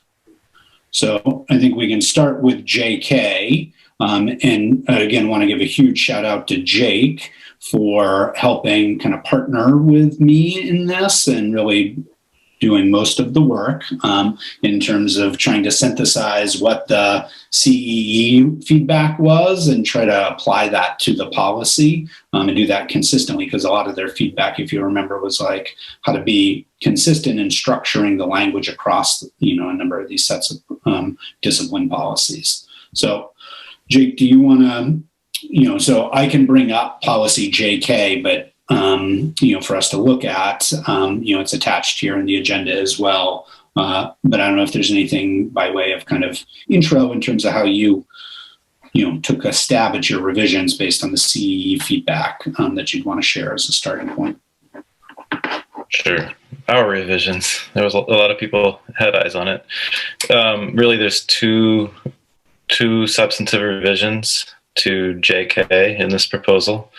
So I think we can start with JK. And again, want to give a huge shout out to Jake for helping kind of partner with me in this and really doing most of the work in terms of trying to synthesize what the CEE feedback was and try to apply that to the policy and do that consistently, because a lot of their feedback, if you remember, was like how to be consistent in structuring the language across, a number of these sets of discipline policies. So Jake, do you want to, so I can bring up policy JK, but for us to look at, it's attached here in the agenda as well. But I don't know if there's anything by way of kind of intro in terms of how you took a stab at your revisions based on the CE feedback that you'd want to share as a starting point. Sure. Our revisions. There was a lot of people had eyes on it. Really, there's two substantive revisions to JK in this proposal.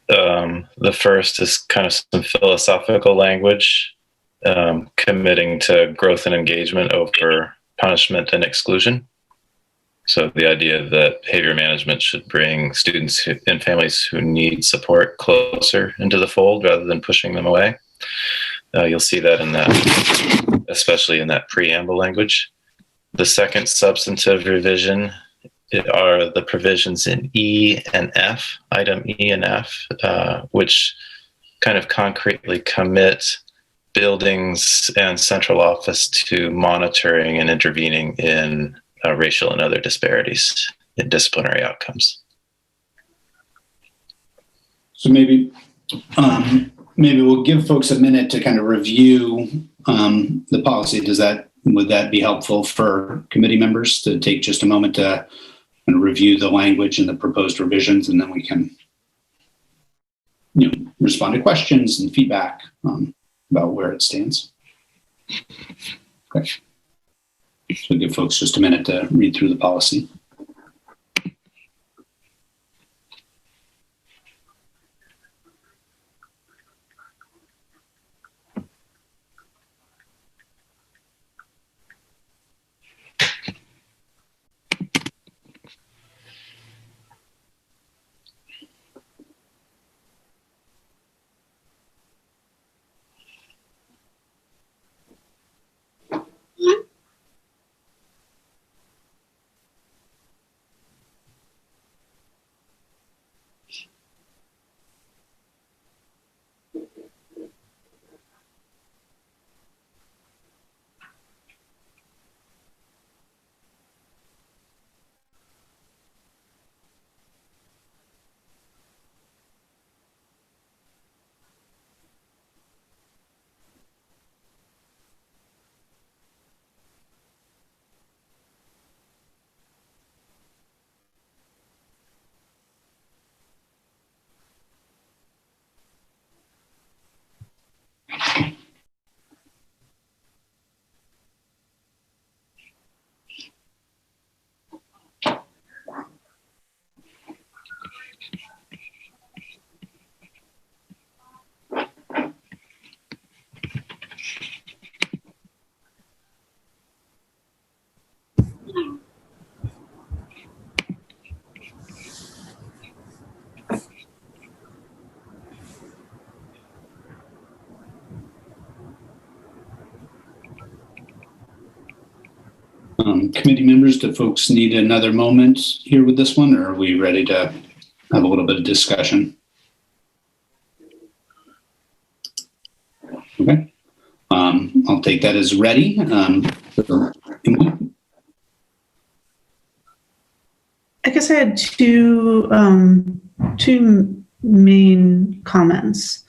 The first is kind of some philosophical language, committing to growth and engagement over punishment and exclusion. So the idea that behavior management should bring students and families who need support closer into the fold rather than pushing them away. You'll see that in that, especially in that preamble language. The second substantive revision are the provisions in E and F, item E and F, which kind of concretely commit buildings and central office to monitoring and intervening in racial and other disparities in disciplinary outcomes. So maybe we'll give folks a minute to kind of review the policy. Would that be helpful for committee members to take just a moment to review the language and the proposed revisions, and then we can respond to questions and feedback about where it stands. Okay. So give folks just a minute to read through the policy. Committee members, do folks need another moment here with this one, or are we ready to have a little bit of discussion? Okay. I'll take that as ready. I guess I had two main comments.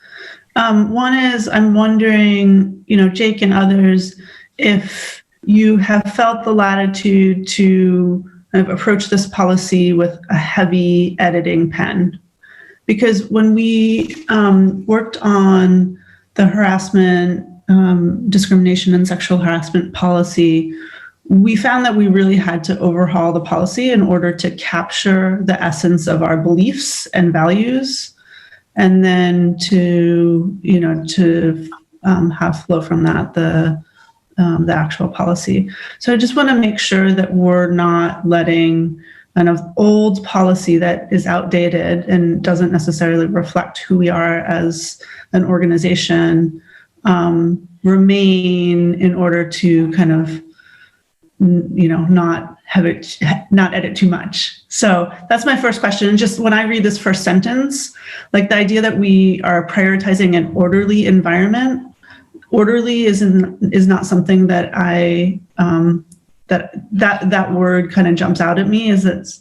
One is I'm wondering, Jake and others, if you have felt the latitude to kind of approach this policy with a heavy editing pen. Because when we worked on the harassment, discrimination and sexual harassment policy, we found that we really had to overhaul the policy in order to capture the essence of our beliefs and values, and then to have flow from that the actual policy. So I just want to make sure that we're not letting kind of old policy that is outdated and doesn't necessarily reflect who we are as an organization remain in order to kind of, not edit too much. So that's my first question. Just when I read this first sentence, like the idea that we are prioritizing an orderly environment, orderly is not something that I that word kind of jumps out at me as it's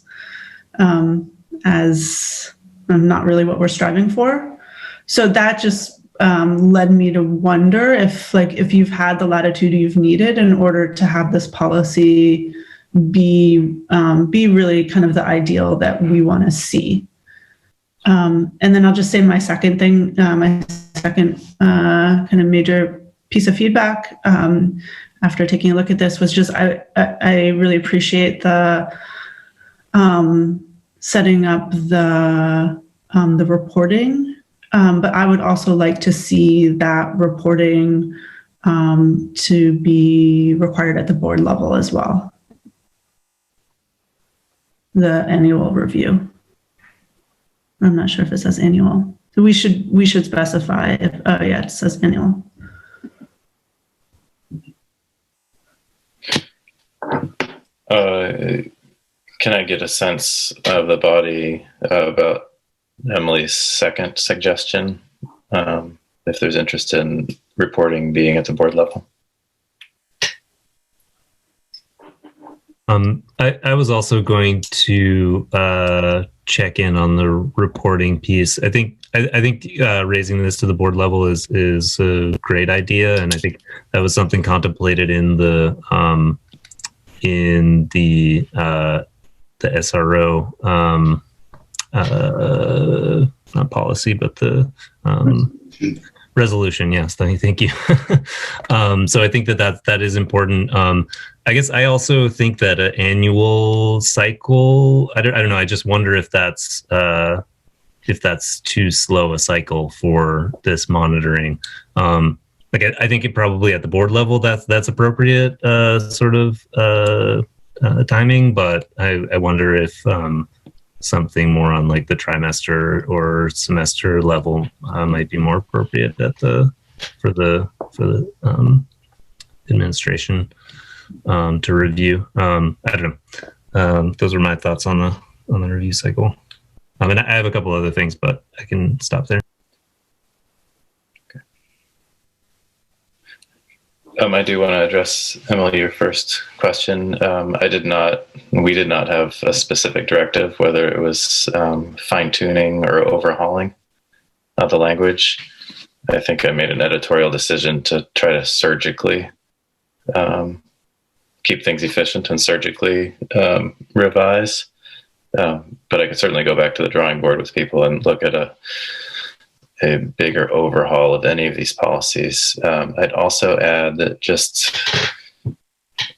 as not really what we're striving for. So that just led me to wonder if you've had the latitude you've needed in order to have this policy be really kind of the ideal that we want to see. And then I'll just say my second thing, my second kind of major piece of feedback after taking a look at this was just I really appreciate the setting up the reporting, but I would also like to see that reporting to be required at the board level as well. The annual review. I'm not sure if it says annual. So we should specify if, yeah, it says annual. Can I get a sense of the body about Emily's second suggestion? If there's interest in reporting being at the board level? I was also going to check in on the reporting piece. I think raising this to the board level is a great idea, and I think that was something contemplated in the SRO not policy, but the resolution. Yes, thank you. So I think that is important. I guess I also think that an annual cycle, I don't know. I just wonder if that's too slow a cycle for this monitoring. I think it probably at the board level that's appropriate sort of timing, but I wonder if something more on like the trimester or semester level might be more appropriate for the administration to review. I don't know. Those are my thoughts on the review cycle. And I have a couple other things, but I can stop there. I do want to address, Emily, your first question. We did not have a specific directive, whether it was fine-tuning or overhauling of the language. I think I made an editorial decision to try to surgically keep things efficient and surgically revise. But I could certainly go back to the drawing board with people and look at a bigger overhaul of any of these policies. I'd also add that just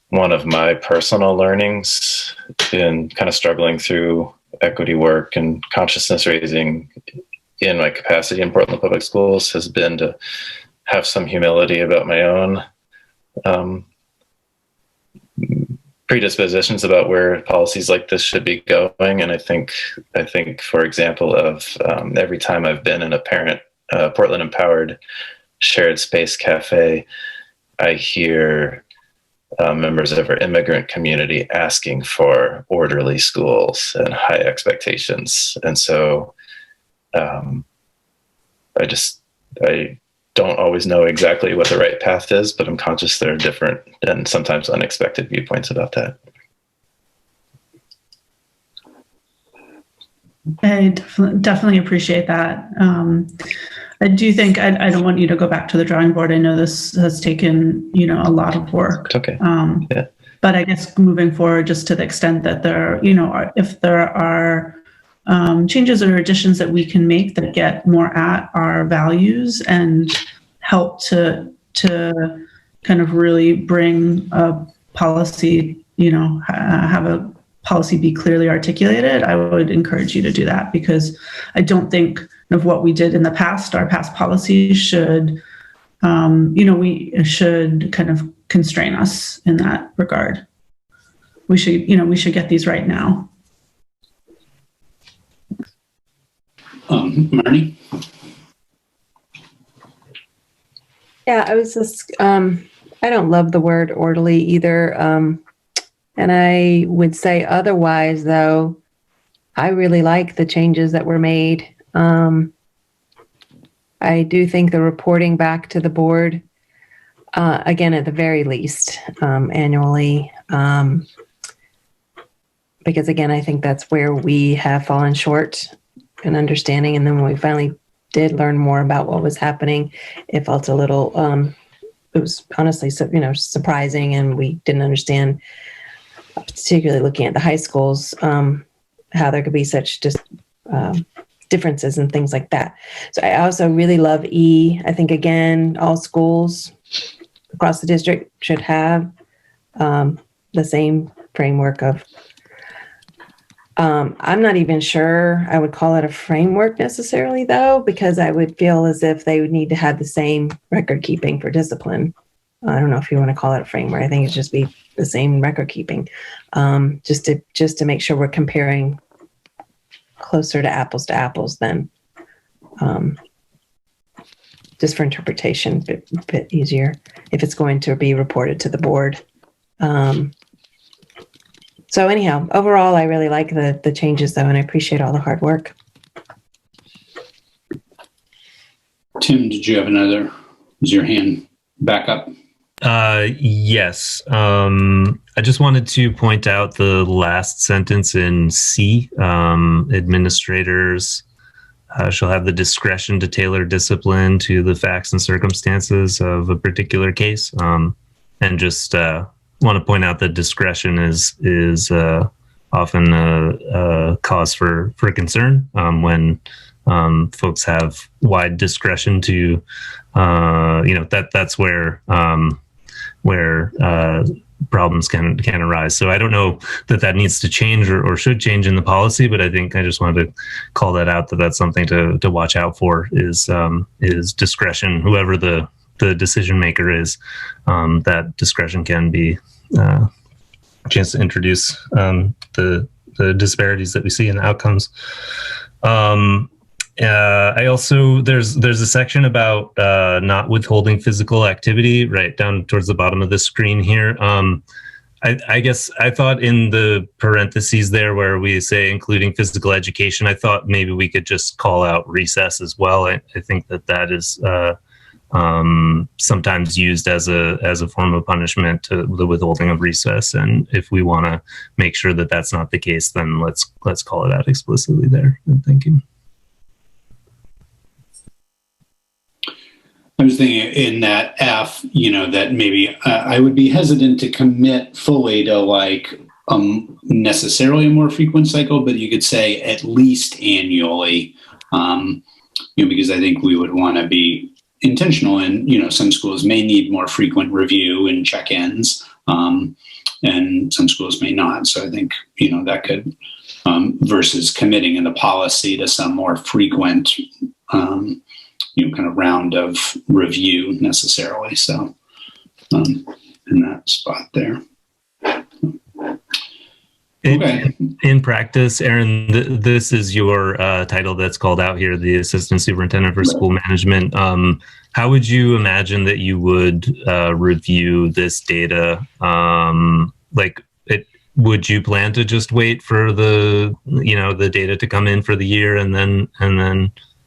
one of my personal learnings in kind of struggling through equity work and consciousness raising in my capacity in Portland Public Schools has been to have some humility about my own predispositions about where policies like this should be going. And I think, for example, of every time I've been in a Portland Empowered shared space cafe, I hear members of our immigrant community asking for orderly schools and high expectations. And so I don't always know exactly what the right path is, but I'm conscious there are different and sometimes unexpected viewpoints about that. I definitely appreciate that. I do think I don't want you to go back to the drawing board. I know this has taken, a lot of work. Okay. Yeah. But I guess moving forward, just to the extent that there, if there are changes or additions that we can make that get more at our values and help to kind of really bring a policy, have a policy be clearly articulated, I would encourage you to do that, because I don't think of what we did in the past. Our past policies should, we should kind of constrain us in that regard. We should get these right now. Marnie? Yeah, I was just, I don't love the word orderly either. And I would say otherwise, though, I really like the changes that were made. I do think the reporting back to the board, again, at the very least, annually, because again, I think that's where we have fallen short in understanding. And then when we finally did learn more about what was happening, it felt a little, it was honestly, surprising, and we didn't understand, particularly looking at the high schools, how there could be such just differences and things like that. So I also really love E. I think, again, all schools across the district should have the same framework of, I'm not even sure I would call it a framework necessarily, though, because I would feel as if they would need to have the same record keeping for discipline. I don't know if you want to call it a framework. I think it's just be the same record keeping, just to make sure we're comparing closer to apples than just for interpretation, a bit easier if it's going to be reported to the board. So anyhow, overall, I really like the changes, though, and I appreciate all the hard work. Tim, did you have another? Is your hand back up? Yes. I just wanted to point out the last sentence in C. Administrators shall have the discretion to tailor discipline to the facts and circumstances of a particular case. And just want to point out that discretion is often a cause for concern when folks have wide discretion to, that's where problems can arise. So I don't know that needs to change or should change in the policy, but I think I just wanted to call that out, that's something to watch out for is discretion. Whoever the decision maker is, that discretion can be a chance to introduce the disparities that we see in the outcomes. I also, there's a section about not withholding physical activity right down towards the bottom of the screen here. I guess I thought in the parentheses there where we say including physical education, I thought maybe we could just call out recess as well. I think that is sometimes used as a form of punishment to the withholding of recess. And if we want to make sure that that's not the case, then let's call it out explicitly there. And thank you. I was thinking in that F, that maybe I would be hesitant to commit fully to necessarily a more frequent cycle, but you could say at least annually, because I think we would want to be intentional and, some schools may need more frequent review and check-ins, and some schools may not. So I think, that could, versus committing in the policy to some more frequent, kind of round of review necessarily. So in that spot there. Okay. In practice, Aaron, this is your title that's called out here, the Assistant Superintendent for School Management. How would you imagine that you would review this data? Would you plan to just wait for the data to come in for the year and then?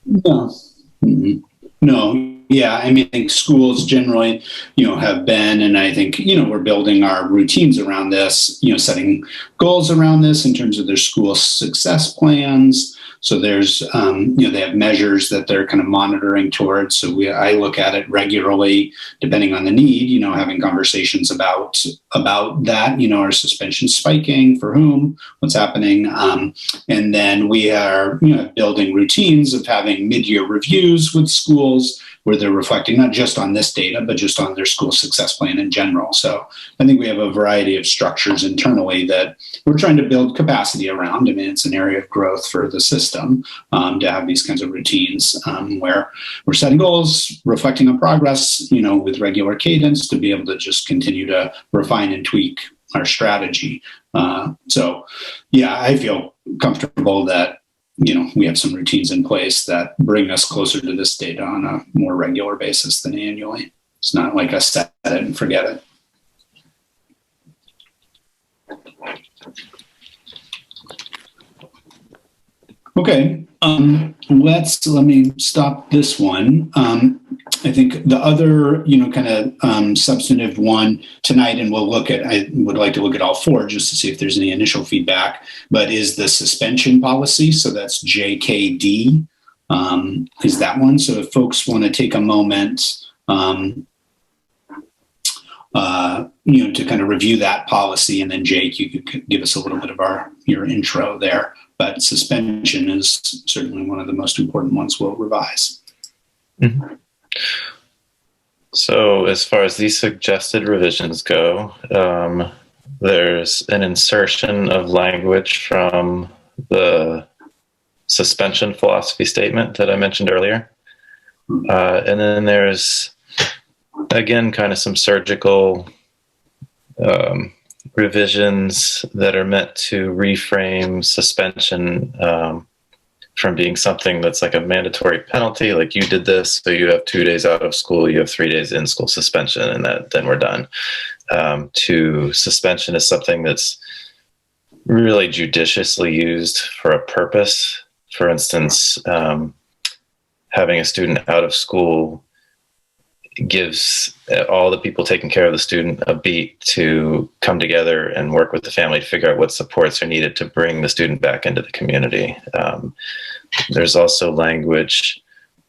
No. Mm-hmm. No. Yeah. I think schools generally, have been, and I think, we're building our routines around this, setting goals around this in terms of their school success plans. So there's, they have measures that they're kind of monitoring towards. So I look at it regularly, depending on the need, having conversations about that, are suspensions spiking, for whom, what's happening. And then we are, building routines of having mid-year reviews with schools where they're reflecting not just on this data, but just on their school success plan in general. So I think we have a variety of structures internally that we're trying to build capacity around. It's an area of growth for the system to have these kinds of routines where we're setting goals, reflecting on progress, with regular cadence to be able to just continue to refine and tweak our strategy. So yeah, I feel comfortable that we have some routines in place that bring us closer to this data on a more regular basis than annually. It's not like I set it and forget it. Okay, let me stop this one. I think the other, kind of substantive one tonight, and I would like to look at all four just to see if there's any initial feedback, but is the suspension policy. So that's JKD, is that one. So if folks want to take a moment, to kind of review that policy, and then Jake, you could give us a little bit of your intro there. But suspension is certainly one of the most important ones we'll revise. Mm-hmm. So as far as these suggested revisions go, there's an insertion of language from the suspension philosophy statement that I mentioned earlier. And then there's, again, kind of some surgical revisions that are meant to reframe suspension from being something that's like a mandatory penalty, like you did this, so you have 2 days out of school, you have 3 days in school suspension, and then we're done, to suspension is something that's really judiciously used for a purpose. For instance, having a student out of school gives all the people taking care of the student a beat to come together and work with the family to figure out what supports are needed to bring the student back into the community. There's also language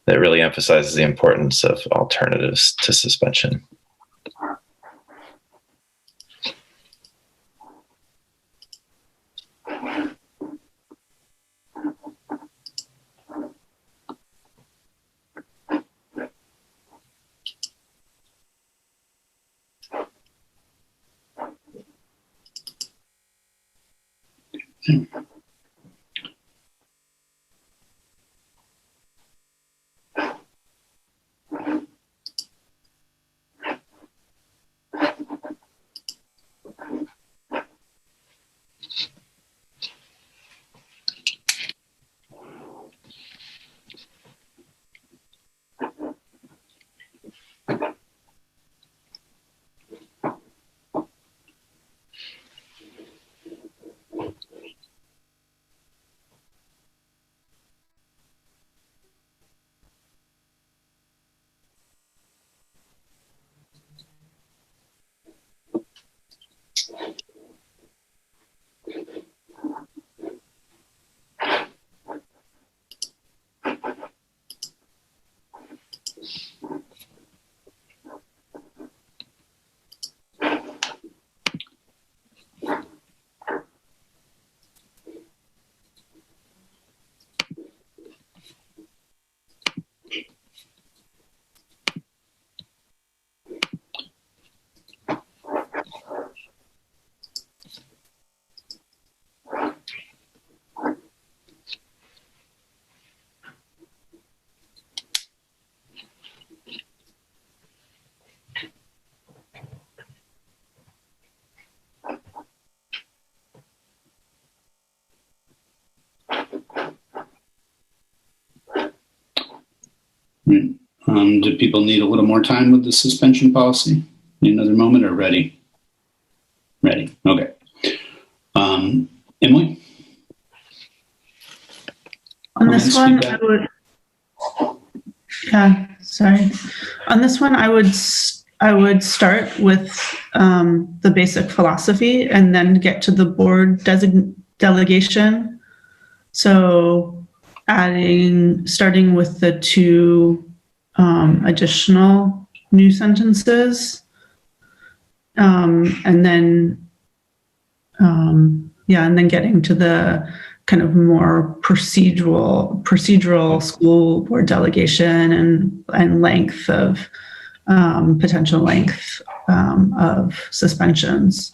that really emphasizes the importance of alternatives to suspension. Do people need a little more time with the suspension policy? Need another moment or ready? Ready. Okay. Emily? On this one, I would. Yeah, sorry. On this one, I would start with the basic philosophy and then get to the board delegation. So starting with the two additional new sentences, and then getting to the kind of more procedural school board delegation and length of potential length of suspensions.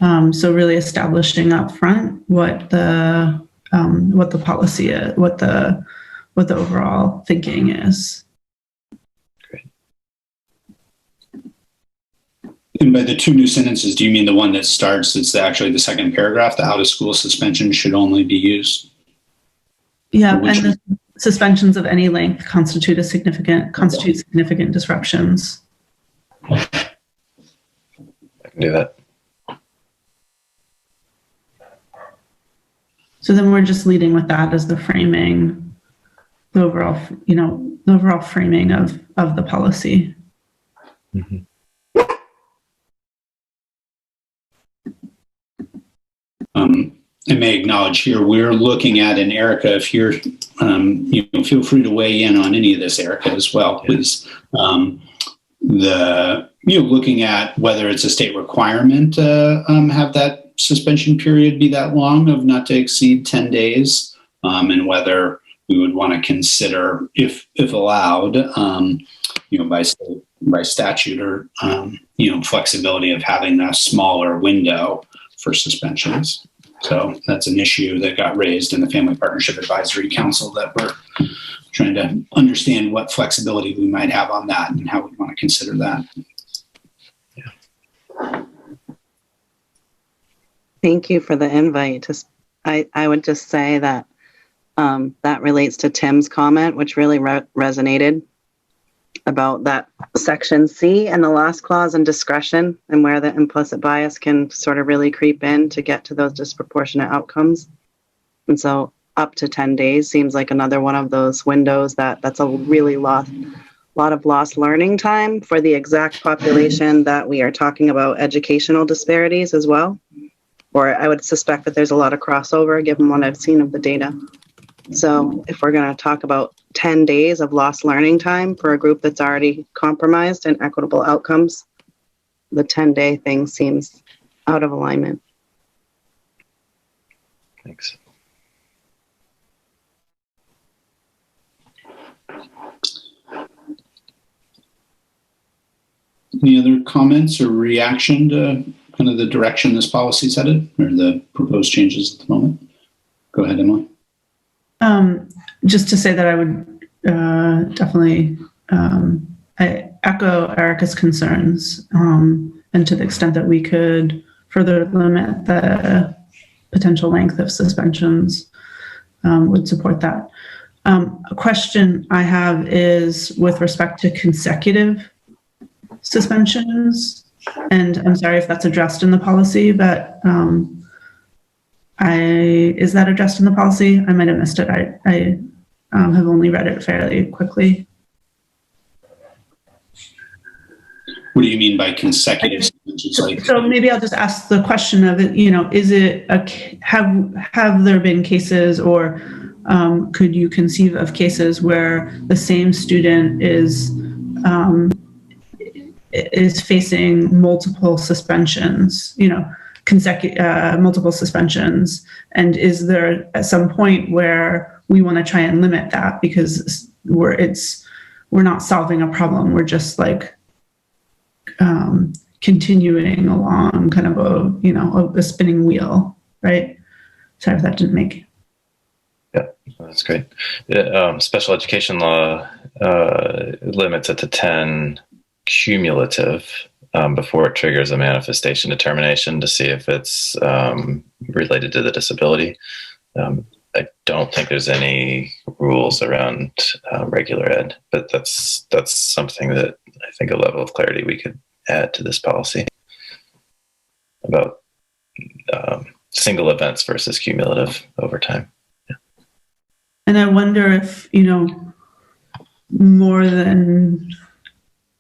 So really establishing up front what the policy is, what the overall thinking is. Great. And by the two new sentences, do you mean the one that starts, it's actually the second paragraph, the out of school suspension should only be used? Yeah, Which- and the suspensions of any length constitute significant disruptions. I can do that. So then we're just leading with that as the framing, the overall framing of the policy. Mm-hmm. I may acknowledge here, we're looking at, and Erika, if you're, feel free to weigh in on any of this, Erika, as well, please. Looking at whether it's a state requirement to have that suspension period be that long of not to exceed 10 days, and whether we would want to consider, if allowed, by statute or, flexibility of having a smaller window for suspensions. So that's an issue that got raised in the Family Partnership Advisory Council that we're trying to understand what flexibility we might have on that and how we want to consider that. Yeah. Thank you for the invite. I would just say that that relates to Tim's comment, which really resonated about that section C and the last clause and discretion, and where the implicit bias can sort of really creep in to get to those disproportionate outcomes. And so up to 10 days seems like another one of those windows that's a really lot of lost learning time for the exact population that we are talking about, educational disparities as well. Or I would suspect that there's a lot of crossover given what I've seen of the data. So if we're going to talk about 10 days of lost learning time for a group that's already compromised in equitable outcomes, the 10-day thing seems out of alignment. Thanks. Any other comments or reaction to kind of the direction this policy is headed, or the proposed changes at the moment? Go ahead, Emily. Just to say that I would definitely I echo Erika's concerns, and to the extent that we could further limit the potential length of suspensions, would support that. A question I have is with respect to consecutive suspensions, and I'm sorry if that's addressed in the policy, but is that addressed in the policy? I might have missed it. I have only read it fairly quickly. What do you mean by consecutive suspensions? So maybe I'll just ask the question of it. Is it have there been cases, or could you conceive of cases where the same student is facing multiple suspensions? Multiple suspensions, and is there at some point where we want to try and limit that because we're not solving a problem, we're just like continuing along kind of a spinning wheel, right? Sorry if that didn't make. Yeah, that's great. Special education law limits it to 10 cumulative before it triggers a manifestation determination to see if it's related to the disability. I don't think there's any rules around regular ed, but that's something that I think a level of clarity we could add to this policy about single events versus cumulative over time. Yeah. And I wonder if, more than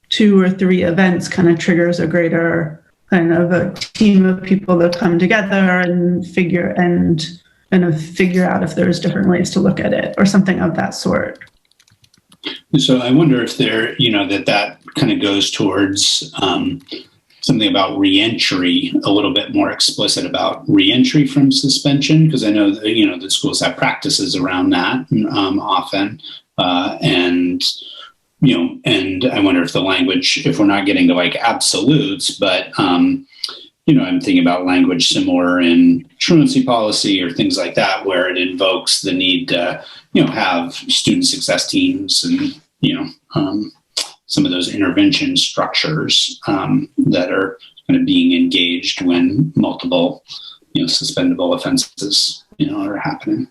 2 or 3 events kind of triggers a greater kind of a team of people that come together and figure out if there's different ways to look at it or something of that sort. So I wonder if there, that kind of goes towards something about reentry, a little bit more explicit about reentry from suspension, because I know that, the schools have practices around that often, and I wonder if the language, if we're not getting to like absolutes, but, I'm thinking about language similar in truancy policy or things like that, where it invokes the need to, have student success teams and, some of those intervention structures that are kind of being engaged when multiple, suspendable offenses, are happening.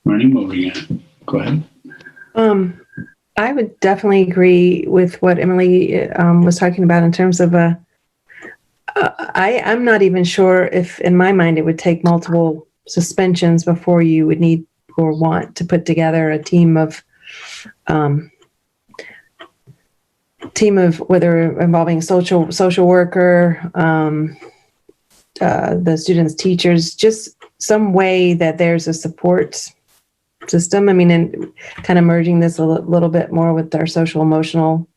Marnie, what were you going to go ahead? I would definitely agree with what Emily was talking about in terms of I'm not even sure if, in my mind, it would take multiple suspensions before you would need or want to put together a team of whether involving social worker, the students' teachers, just some way that there's a support system. I mean, and kind of merging this a little bit more with our social emotional,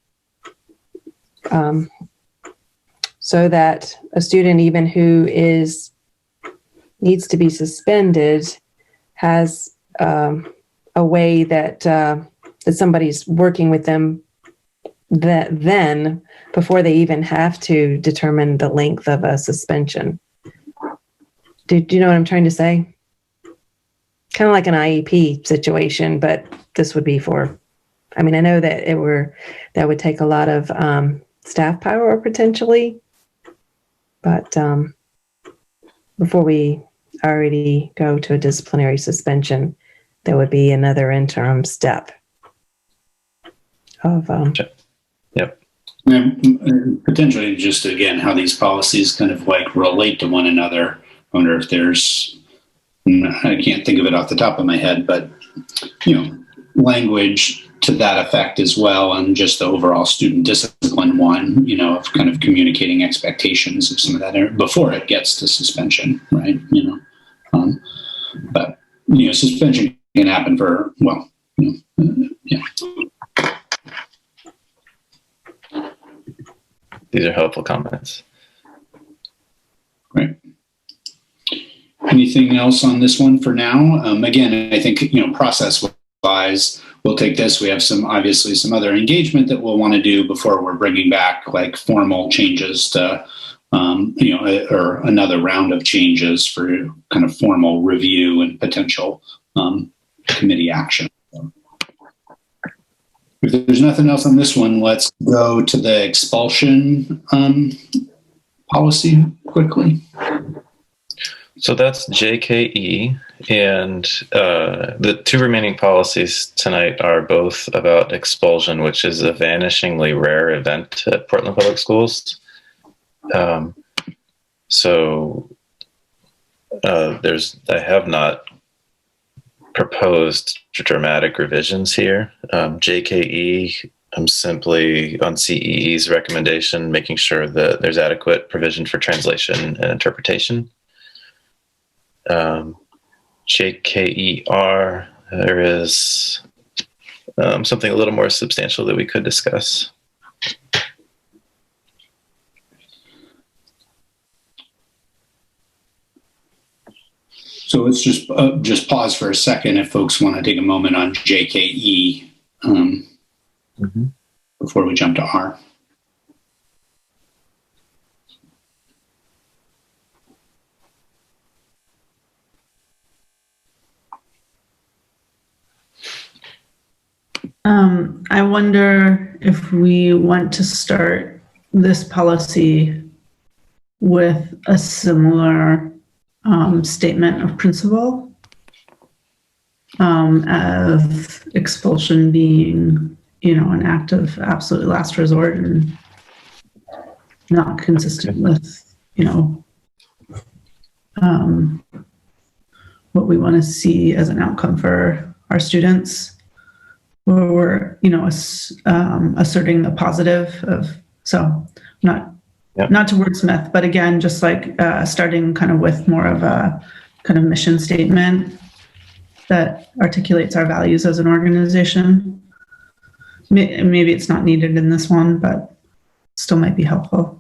so that a student, even who needs to be suspended, has a way that somebody's working with them then before they even have to determine the length of a suspension. Do you know what I'm trying to say? Kind of like an IEP situation, but this would be for, I mean, I know that that would take a lot of staff power potentially, but before we already go to a disciplinary suspension, there would be another interim step of Yep. And potentially just, again, how these policies kind of like relate to one another. I wonder if there's, I can't think of it off the top of my head, but, language to that effect as well, and just the overall student discipline one, of kind of communicating expectations of some of that before it gets to suspension, right? But, suspension can happen for, yeah. These are helpful comments. Great. Anything else on this one for now? Again, I think, process-wise, we'll take this. We have obviously some other engagement that we'll want to do before we're bringing back like formal changes to, or another round of changes for kind of formal review and potential committee action. If there's nothing else on this one, let's go to the expulsion policy quickly. So that's JKE, and the two remaining policies tonight are both about expulsion, which is a vanishingly rare event at Portland Public Schools. I have not proposed dramatic revisions here. JKE, I'm simply on CEE's recommendation, making sure that there's adequate provision for translation and interpretation. JKER, there is something a little more substantial that we could discuss. So let's just pause for a second if folks want to take a moment on JKE before we jump to R. I wonder if we want to start this policy with a similar statement of principle of expulsion being, an act of absolute last resort and not consistent with, what we want to see as an outcome for our students. Where we're, asserting the positive of, so not to wordsmith, but again, just like starting kind of with more of a kind of mission statement that articulates our values as an organization. Maybe it's not needed in this one, but still might be helpful.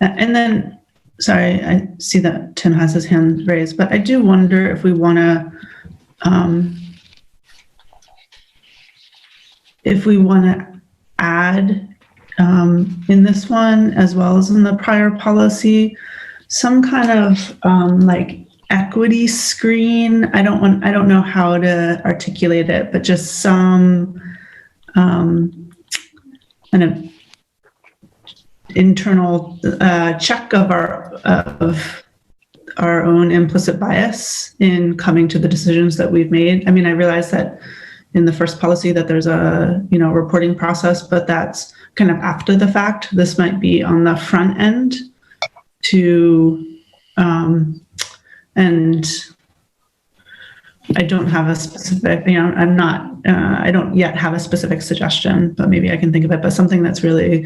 And then, sorry, I see that Tim has his hand raised, but I do wonder if we want to add in this one, as well as in the prior policy, some kind of like equity screen. I don't know how to articulate it, but just some kind of internal check of our own implicit bias in coming to the decisions that we've made. I mean, I realize that in the first policy that there's a reporting process, but that's kind of after the fact. This might be on the front end to and I don't have a specific, I don't yet have a specific suggestion, but maybe I can think of it, but something that's really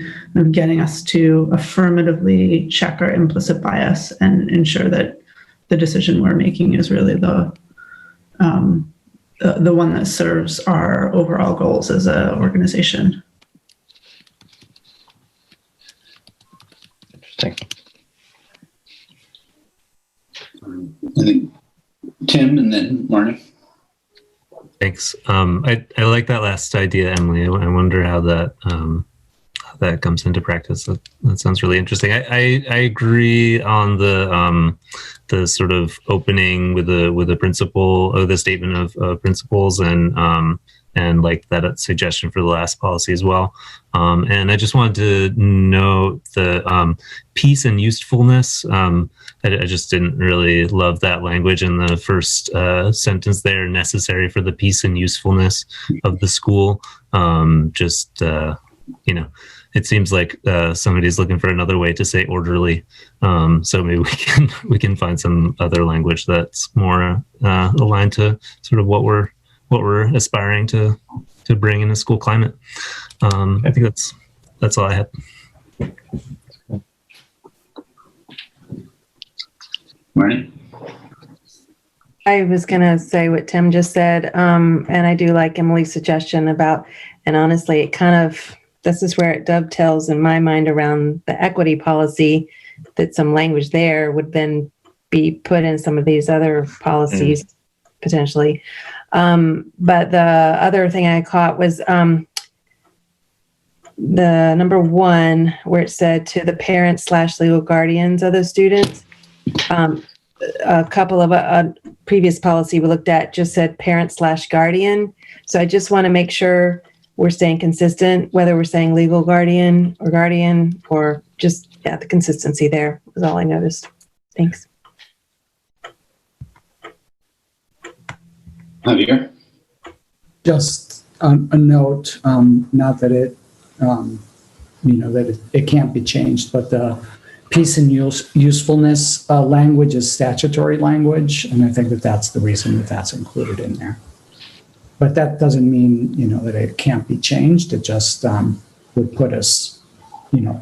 getting us to affirmatively check our implicit bias and ensure that the decision we're making is really the one that serves our overall goals as an organization. Interesting. I think Tim and then Marnie. Thanks. I like that last idea, Emily. I wonder how that comes into practice. That sounds really interesting. I agree on the sort of opening with the principle of the statement of principles and like that suggestion for the last policy as well. And I just wanted to note the peace and usefulness. I just didn't really love that language in the first sentence there, necessary for the peace and usefulness of the school. It seems like somebody's looking for another way to say orderly. So maybe we can find some other language that's more aligned to sort of what we're aspiring to bring in a school climate. I think that's all I had. Marnie? I was going to say what Tim just said, and I do like Emily's suggestion about, and honestly, it kind of, this is where it dovetails in my mind around the equity policy, that some language there would then be put in some of these other policies potentially. But the other thing I caught was the number 1, where it said to the parents/legal guardians of those students. A couple of previous policy we looked at just said parent/guardian. So I just want to make sure we're staying consistent, whether we're saying legal guardian or just, the consistency there was all I noticed. Thanks. Javier? Just a note, not that it can't be changed, but the peace and usefulness language is statutory language, and I think that's the reason that that's included in there. But that doesn't mean, that it can't be changed. It just would put us,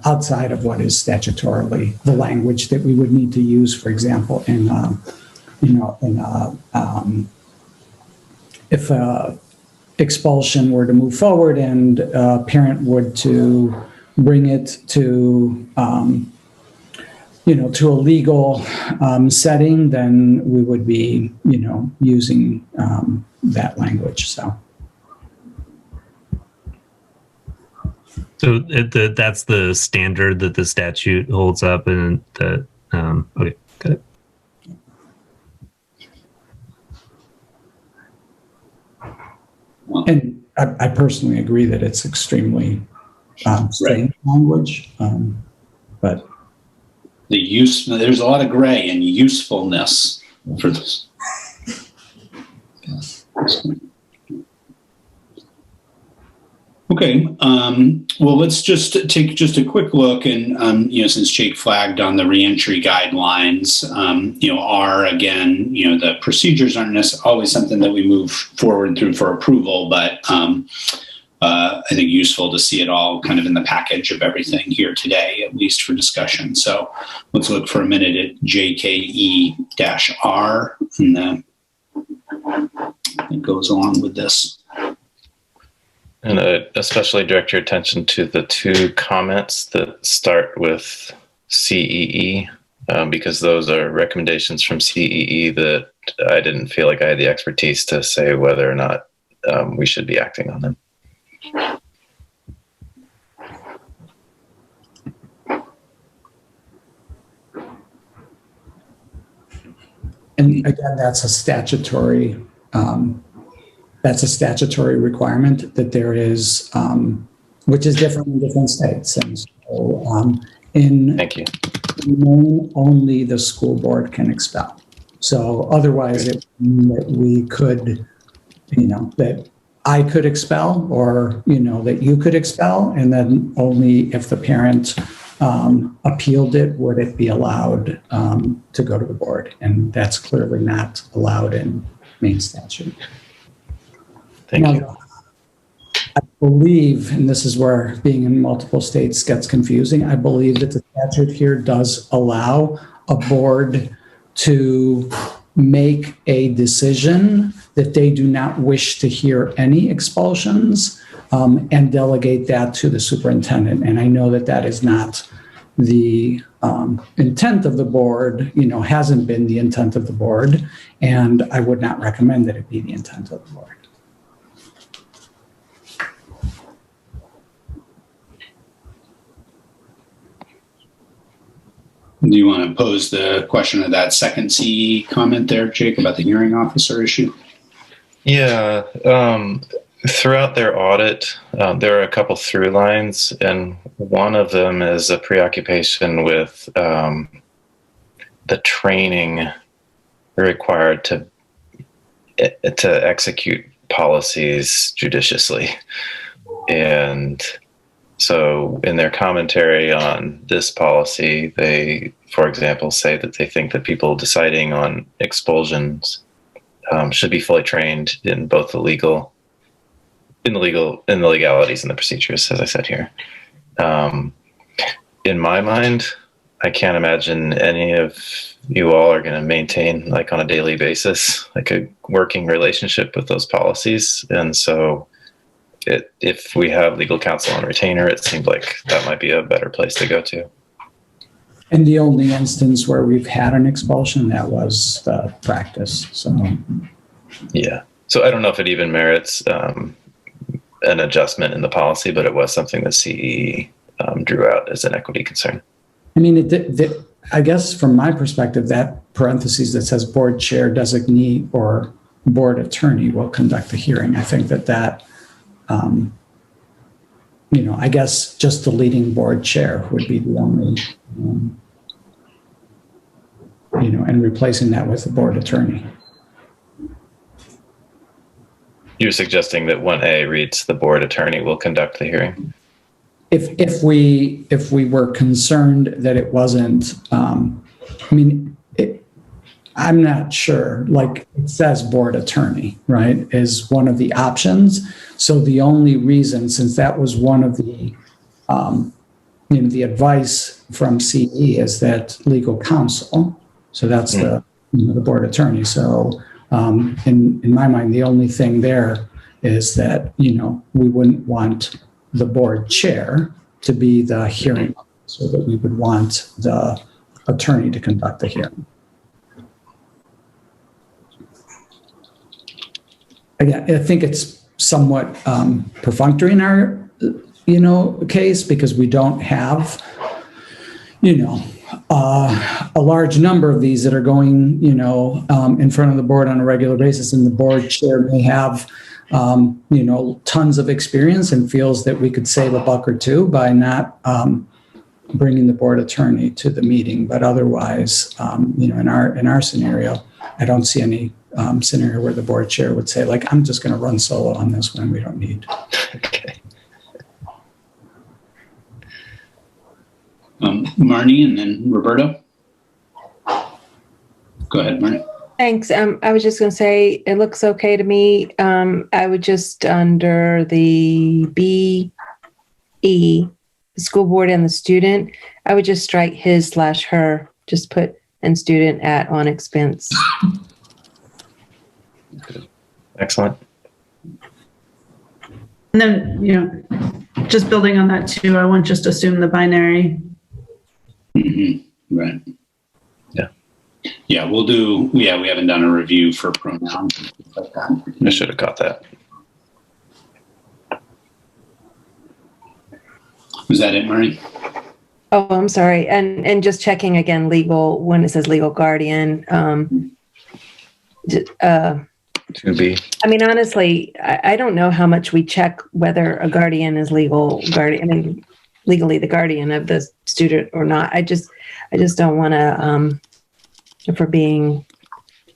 outside of what is statutorily the language that we would need to use, for example, if expulsion were to move forward and a parent would to bring it to to a legal setting, then we would be, using that language. So that's the standard that the statute holds up, and that okay, got it. And I personally agree that it's extremely strange language, but there's a lot of gray and usefulness for this. Okay, well, let's just take just a quick look, and since Jake flagged on the reentry guidelines, again, the procedures aren't necessarily always something that we move forward through for approval, but I think useful to see it all kind of in the package of everything here today, at least for discussion. So let's look for a minute at JKE-R, and then it goes along with this. And especially direct your attention to the 2 comments that start with CEE, because those are recommendations from CEE that I didn't feel like I had the expertise to say whether or not we should be acting on them. And again, that's a statutory requirement that there is, which is different in different states. And so In Thank you. Maine, only the school board can expel. So otherwise it would mean that we could, that I could expel, or, that you could expel, and then only if the parent appealed it would it be allowed to go to the board. And that's clearly not allowed in Maine statute. Thank Now, you. I believe, and this is where being in multiple states gets confusing, I believe that the statute here does allow a board to make a decision that they do not wish to hear any expulsions and delegate that to the superintendent. And I know that that is not the intent of the board, hasn't been the intent of the board, and I would not recommend that it be the intent of the board. Do you want to pose the question of that second CE comment there, Jake, about the hearing officer issue? Yeah. Throughout their audit, there are a couple through lines, and one of them is a preoccupation with the training required to execute policies judiciously. And so in their commentary on this policy, they, for example, say that they think that people deciding on expulsions should be fully trained in both the legalities and the procedures, as I said here. In my mind, I can't imagine any of you all are going to maintain, like on a daily basis, like a working relationship with those policies. And so if we have legal counsel on retainer, it seemed like that might be a better place to go to. And the only instance where we've had an expulsion, that was the practice. So, yeah. So I don't know if it even merits an adjustment in the policy, but it was something that CE drew out as an equity concern. I mean, I guess from my perspective, that parentheses that says board chair, designee, or board attorney will conduct the hearing. I think that I guess just deleting board chair would be the only, and replacing that with the board attorney. You're suggesting that 1A reads the board attorney will conduct the hearing? If we were concerned that it wasn't, I'm not sure, like it says board attorney, right, is one of the options. So the only reason, since that was one of the, the advice from CE is that legal counsel. So that's the board attorney. So in my mind, the only thing there is that, we wouldn't want the board chair to be the hearing, so that we would want the attorney to conduct the hearing. Again, I think it's somewhat perfunctory in our, case, because we don't have, a large number of these that are going, in front of the board on a regular basis, and the board chair may have, tons of experience and feels that we could save a buck or two by not bringing the board attorney to the meeting. But otherwise, in our scenario, I don't see any scenario where the board chair would say, like, I'm just going to run solo on this one. We don't need. Okay. Marnie and then Roberto. Go ahead, Marnie. Thanks. I was just going to say, it looks okay to me. I would just, under the BE, the school board and the student, I would just strike his/her, just put and student at on expense. Excellent. And then, just building on that too, I wouldn't just assume the binary. Mm-hmm. Right. Yeah. Yeah, we haven't done a review for pronouns and things like that. I should have caught that. Was that it, Marnie? Oh, I'm sorry. And just checking again, legal, when it says legal guardian, 2B. I mean, honestly, I don't know how much we check whether a guardian is legal guardian. I mean, legally the guardian of the student or not. I just don't want to, if we're being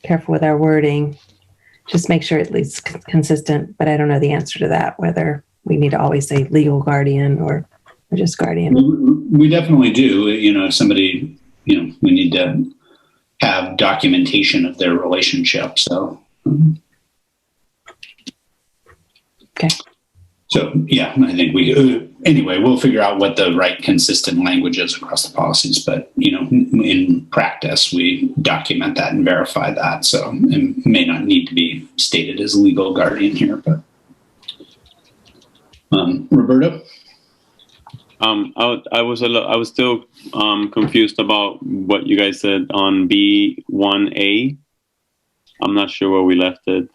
careful with our wording, just make sure at least consistent, but I don't know the answer to that, whether we need to always say legal guardian or just guardian. We definitely do. If somebody, we need to have documentation of their relationship. So, okay. So yeah, I think anyway, we'll figure out what the right consistent language is across the policies, but in practice, we document that and verify that. So it may not need to be stated as legal guardian here, but Roberto? I was still confused about what you guys said on B1A. I'm not sure where we left it.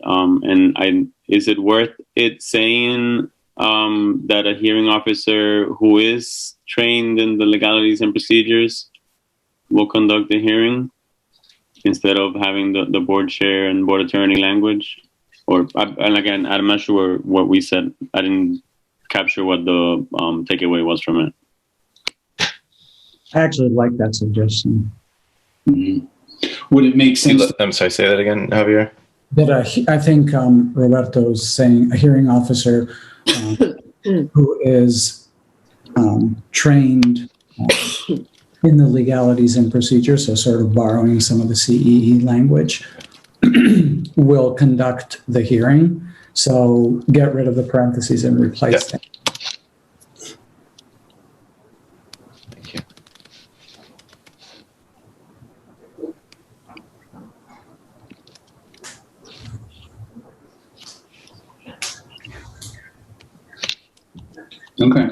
Is it worth it saying that a hearing officer who is trained in the legalities and procedures will conduct the hearing instead of having the board chair and board attorney language? And again, I'm not sure what we said. I didn't capture what the takeaway was from it. I actually like that suggestion. Mm-hmm. Would it make sense? I'm sorry, say that again, Javier. That I think Roberto's saying a hearing officer who is trained in the legalities and procedures, so sort of borrowing some of the CEE language, will conduct the hearing. So get rid of the parentheses and replace them. Thank you. Okay.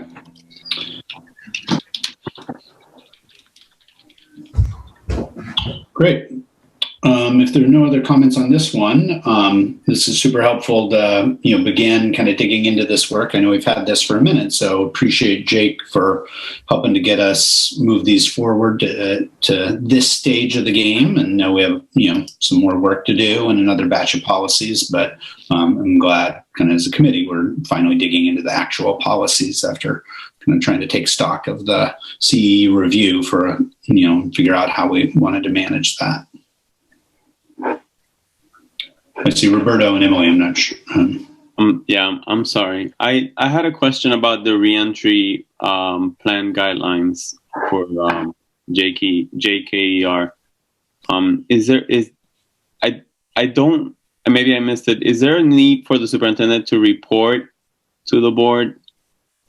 Great. If there are no other comments on this one, this is super helpful to begin kind of digging into this work. I know we've had this for a minute, so appreciate Jake for helping to get us move these forward to this stage of the game. And know we have some more work to do and another batch of policies, but I'm glad kind of as a committee we're finally digging into the actual policies after kind of trying to take stock of the CE review for figure out how we wanted to manage that. I see Roberto and Emily. I'm not sure. Yeah, I'm sorry. I had a question about the reentry plan guidelines for JKER. I don't, maybe I missed it. Is there a need for the superintendent to report to the board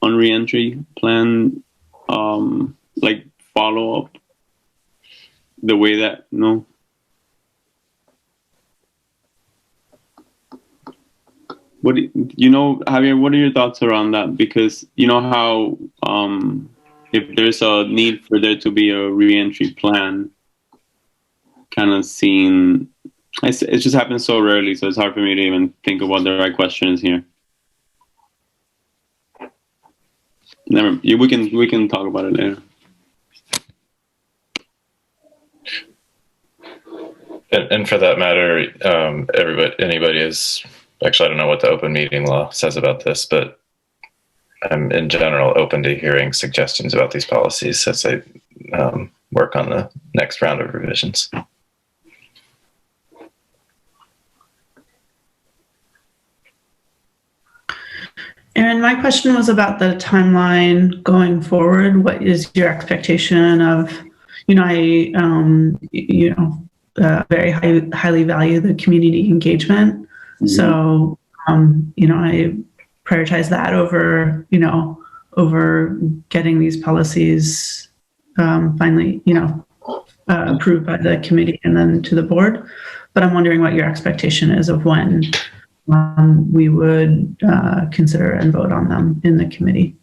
on reentry plan, like follow up the way that, no? Javier, what are your thoughts around that? Because you know how if there's a need for there to be a reentry plan, kind of seen, it just happens so rarely, so it's hard for me to even think of what the right question is here. We can talk about it later. And for that matter, anybody is. Actually, I don't know what the open meeting law says about this, but I'm in general open to hearing suggestions about these policies as I work on the next round of revisions. Aaron, my question was about the timeline going forward. What is your expectation of, I very highly value the community engagement. Mm-hmm. So, I prioritize that over, over getting these policies finally, approved by the committee and then to the board. But I'm wondering what your expectation is of when we would consider and vote on them in the committee.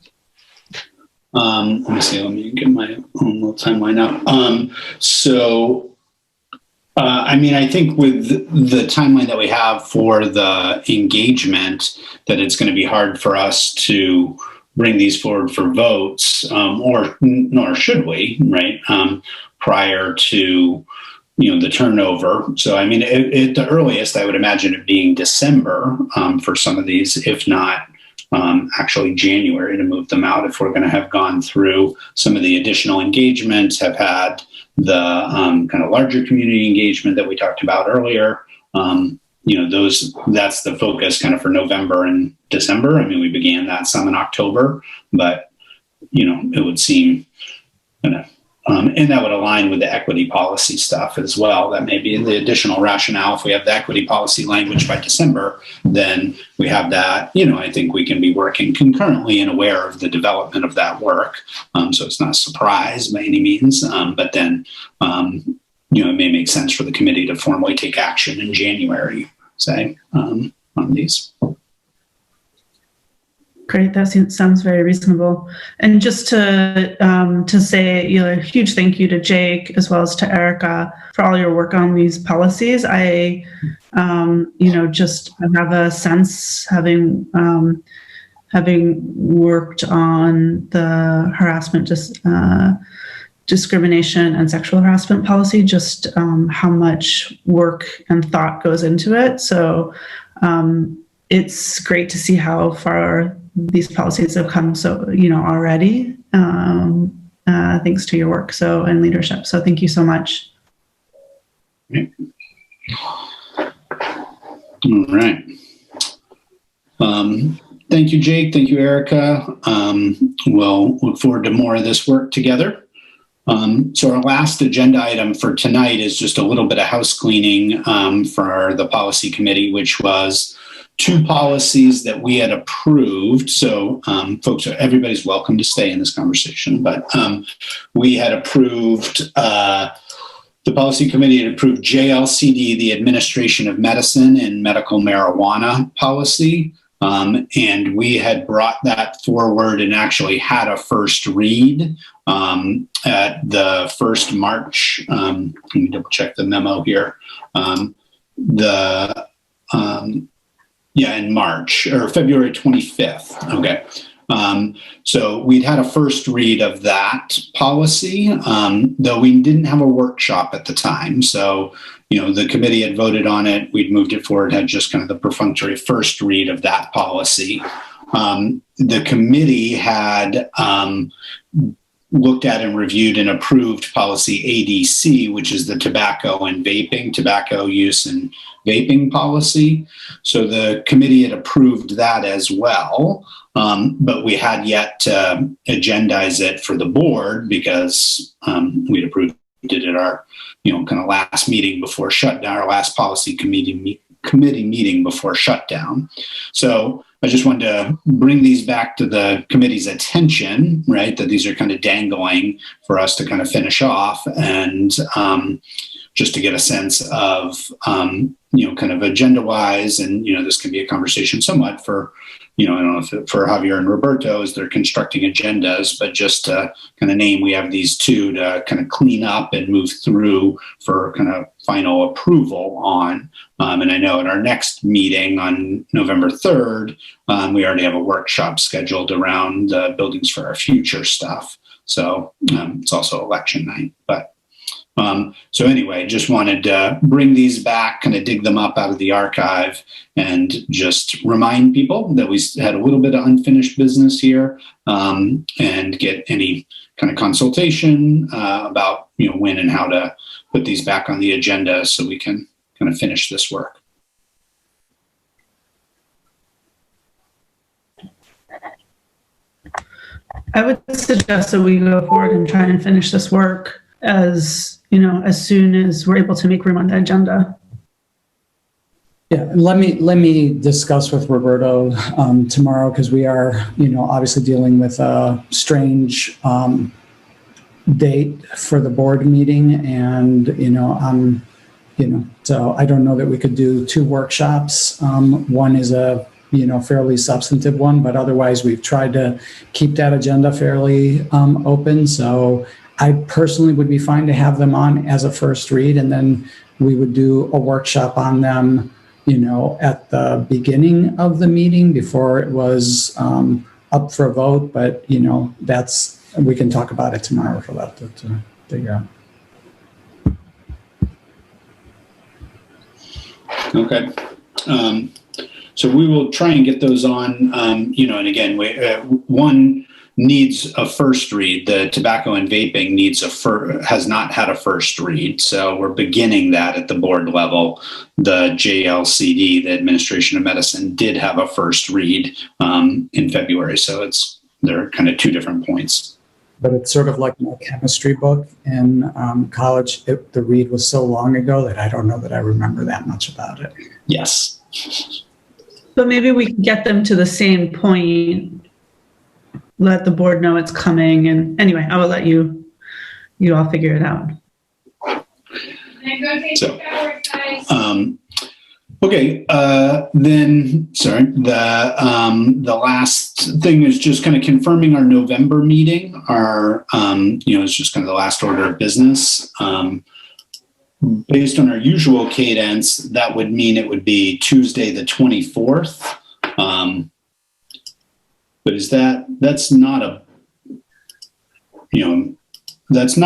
Let me see. Let me get my own little timeline out. I think with the timeline that we have for the engagement, that it's going to be hard for us to bring these forward for votes, nor should we, right? Prior to, the turnover. So, at the earliest, I would imagine it being December for some of these, if not actually January to move them out if we're going to have gone through some of the additional engagements, have had the kind of larger community engagement that we talked about earlier. That's the focus kind of for November and December. I mean, we began that some in October, but, it would seem kind of, and that would align with the equity policy stuff as well. That may be the additional rationale. If we have the equity policy language by December, then we have that, I think we can be working concurrently and aware of the development of that work. So it's not a surprise by any means, but then, it may make sense for the committee to formally take action in January, say, on these. Great, that sounds very reasonable. And just to say, a huge thank you to Jake as well as to Erika for all your work on these policies. I, just have a sense having worked on the harassment, discrimination and sexual harassment policy, just how much work and thought goes into it. So it's great to see how far these policies have come already, thanks to your work and leadership. So thank you so much. All right. Thank you, Jake. Thank you, Erika. We'll look forward to more of this work together. So our last agenda item for tonight is just a little bit of house cleaning for the policy committee, which was 2 policies that we had approved. So folks, everybody's welcome to stay in this conversation, but we had approved, the policy committee had approved JLCD, the Administration of Medicine and Medical Marijuana policy. And we had brought that forward and actually had a first read at the first March. Let me double check the memo here. In March or February 25th. Okay. So we'd had a first read of that policy, though we didn't have a workshop at the time. So, the committee had voted on it. We'd moved it forward, had just kind of the perfunctory first read of that policy. The committee had looked at and reviewed and approved policy ADC, which is the tobacco use and vaping policy. So the committee had approved that as well, but we had yet to agendize it for the board because we'd approved it at our, kind of last meeting before shutdown, our last policy committee meeting before shutdown. So I just wanted to bring these back to the committee's attention, right? That these are kind of dangling for us to kind of finish off and just to get a sense of, kind of agenda wise. And, this can be a conversation somewhat for, I don't know if for Javier and Roberto as they're constructing agendas, but just to kind of name, we have these 2 to kind of clean up and move through for kind of final approval on. And I know at our next meeting on November 3rd, we already have a workshop scheduled around buildings for our future stuff. So it's also election night, but so anyway, just wanted to bring these back, kind of dig them up out of the archive and just remind people that we had a little bit of unfinished business here and get any kind of consultation about, when and how to put these back on the agenda so we can kind of finish this work. I would suggest that we go forward and try and finish this work as soon as we're able to make room on the agenda. Yeah, let me discuss with Roberto tomorrow because we are, obviously dealing with a strange date for the board meeting, and so I don't know that we could do 2 workshops. One is a fairly substantive one, but otherwise we've tried to keep that agenda fairly open. So I personally would be fine to have them on as a first read, and then we would do a workshop on them, at the beginning of the meeting before it was up for a vote. But, we can talk about it tomorrow for that to figure out. Okay. So we will try and get those on, and again, one needs a first read. The tobacco and vaping has not had a first read. So we're beginning that at the board level. The JLCD, the Administration of Medicine, did have a first read in February. So they're kind of two different points. But it's sort of like my chemistry book in college. The read was so long ago that I don't know that I remember that much about it. Yes. But maybe we can get them to the same point, let the board know it's coming. And anyway, I will let you all figure it out. So, okay, then, sorry, the last thing is just kind of confirming our November meeting. It's just kind of the last order of business. Based on our usual cadence, that would mean it would be Tuesday, the 24th. But that's not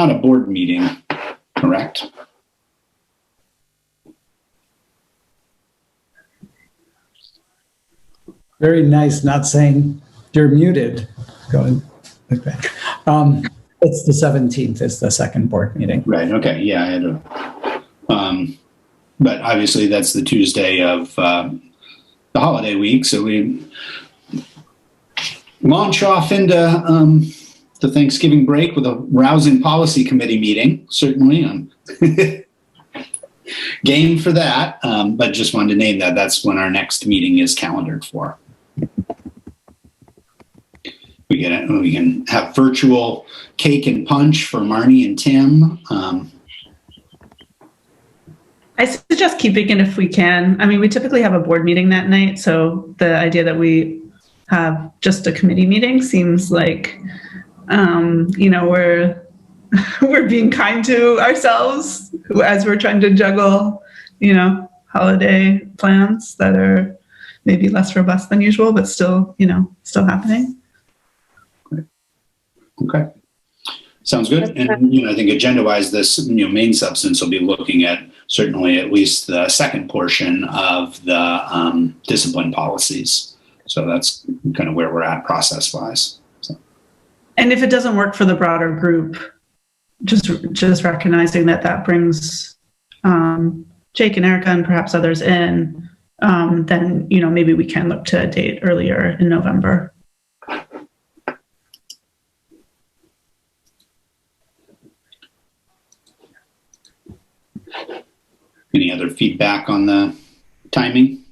a board meeting, correct? Very nice, not saying you're muted. Going like that. It's the 17th is the second board meeting. Right, okay, yeah, I had but obviously that's the Tuesday of the holiday week, so we launch off into the Thanksgiving break with a rousing policy committee meeting, certainly. Game for that, but just wanted to name that. That's when our next meeting is calendared for. We can have virtual cake and punch for Marnie and Tim. I suggest keeping it if we can. I mean, we typically have a board meeting that night, so the idea that we have just a committee meeting seems like, we're being kind to ourselves as we're trying to juggle, holiday plans that are maybe less robust than usual, but still happening. Okay. Sounds good. And, I think agenda-wise, this, main substance will be looking at certainly at least the second portion of the discipline policies. So that's kind of where we're at process-wise. So. And if it doesn't work for the broader group, just recognizing that brings Jake and Erika and perhaps others in, then, maybe we can look to a date earlier in November. Any other feedback on the timing?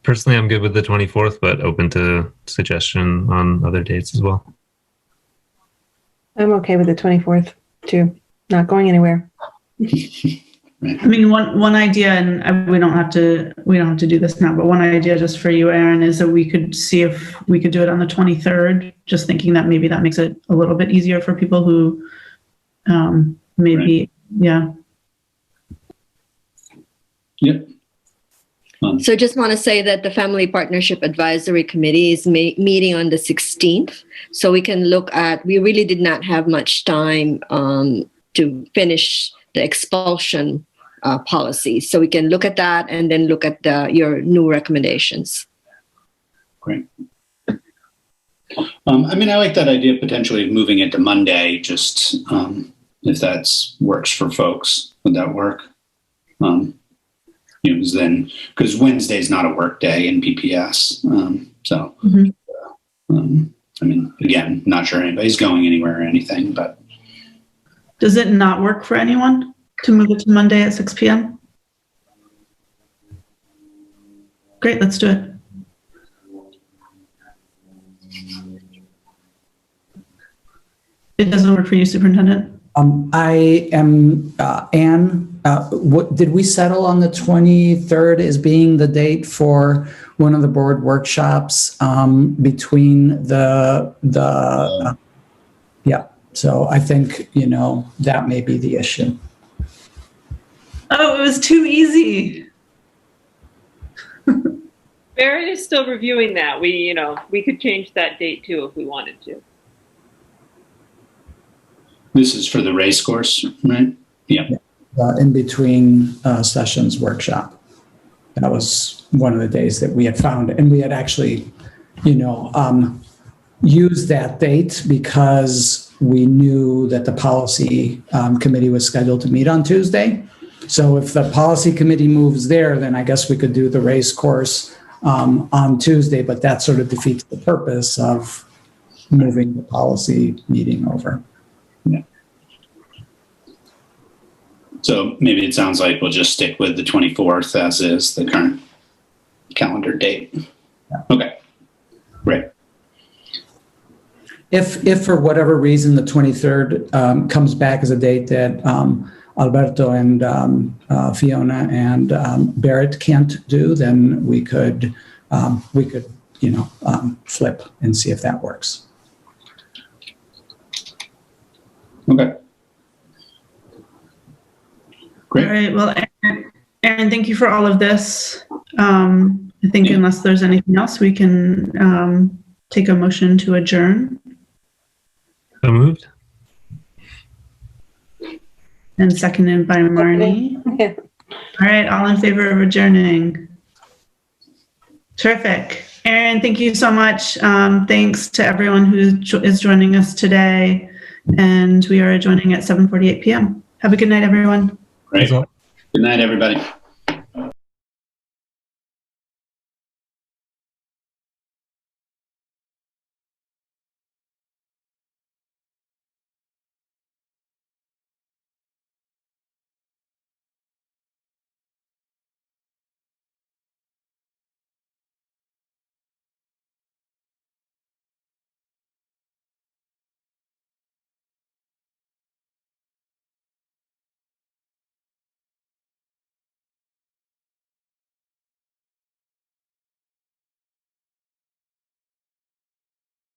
Personally, I'm good with the 24th, but open to suggestion on other dates as well. I'm okay with the 24th too. Not going anywhere. I mean, one idea, and we don't have to do this now, but one idea just for you, Aaron, is that we could see if we could do it on the 23rd. Just thinking that maybe that makes it a little bit easier for people who maybe, right. Yeah. Yep. So just want to say that the Family Partnership Advisory Committee is meeting on the 16th. So we can look at, we really did not have much time to finish the expulsion policy. So we can look at that and then look at your new recommendations. Great. I like that idea potentially of moving it to Monday, just if that works for folks. Would that work? Because Wednesday's not a work day in PPS. Again, not sure anybody's going anywhere or anything, but. Does it not work for anyone to move it to Monday at 6 p.m.? Great, let's do it. It doesn't work for you, Superintendent? I am, Anne, what did we settle on the 23rd as being the date for one of the board workshops between yeah. So I think, that may be the issue. Oh, it was too easy. Barrett is still reviewing that. We could change that date too if we wanted to. This is for the race course, right? Yeah. In between sessions workshop. that was one of the days that we had found, and we had actually, used that date because we knew that the policy committee was scheduled to meet on Tuesday. So if the policy committee moves there, then I guess we could do the race course on Tuesday, but that sort of defeats the purpose of moving the policy meeting over. Yeah. So maybe it sounds like we'll just stick with the 24th as is the current calendar date. Yeah. Okay, great. If for whatever reason the 23rd comes back as a date that Alberto and Fiona and Barrett can't do, then we could flip and see if that works. Okay. Great. All right. Well, Aaron, thank you for all of this. I think unless there's anything else, we can take a motion to adjourn. So moved. And seconded by Marnie. Yeah. All right. All in favor of adjourning? Terrific. Aaron, thank you so much. Thanks to everyone who is joining us today. And we are adjourning at 7:48 p.m. Have a good night, everyone. Great. Good night, everybody.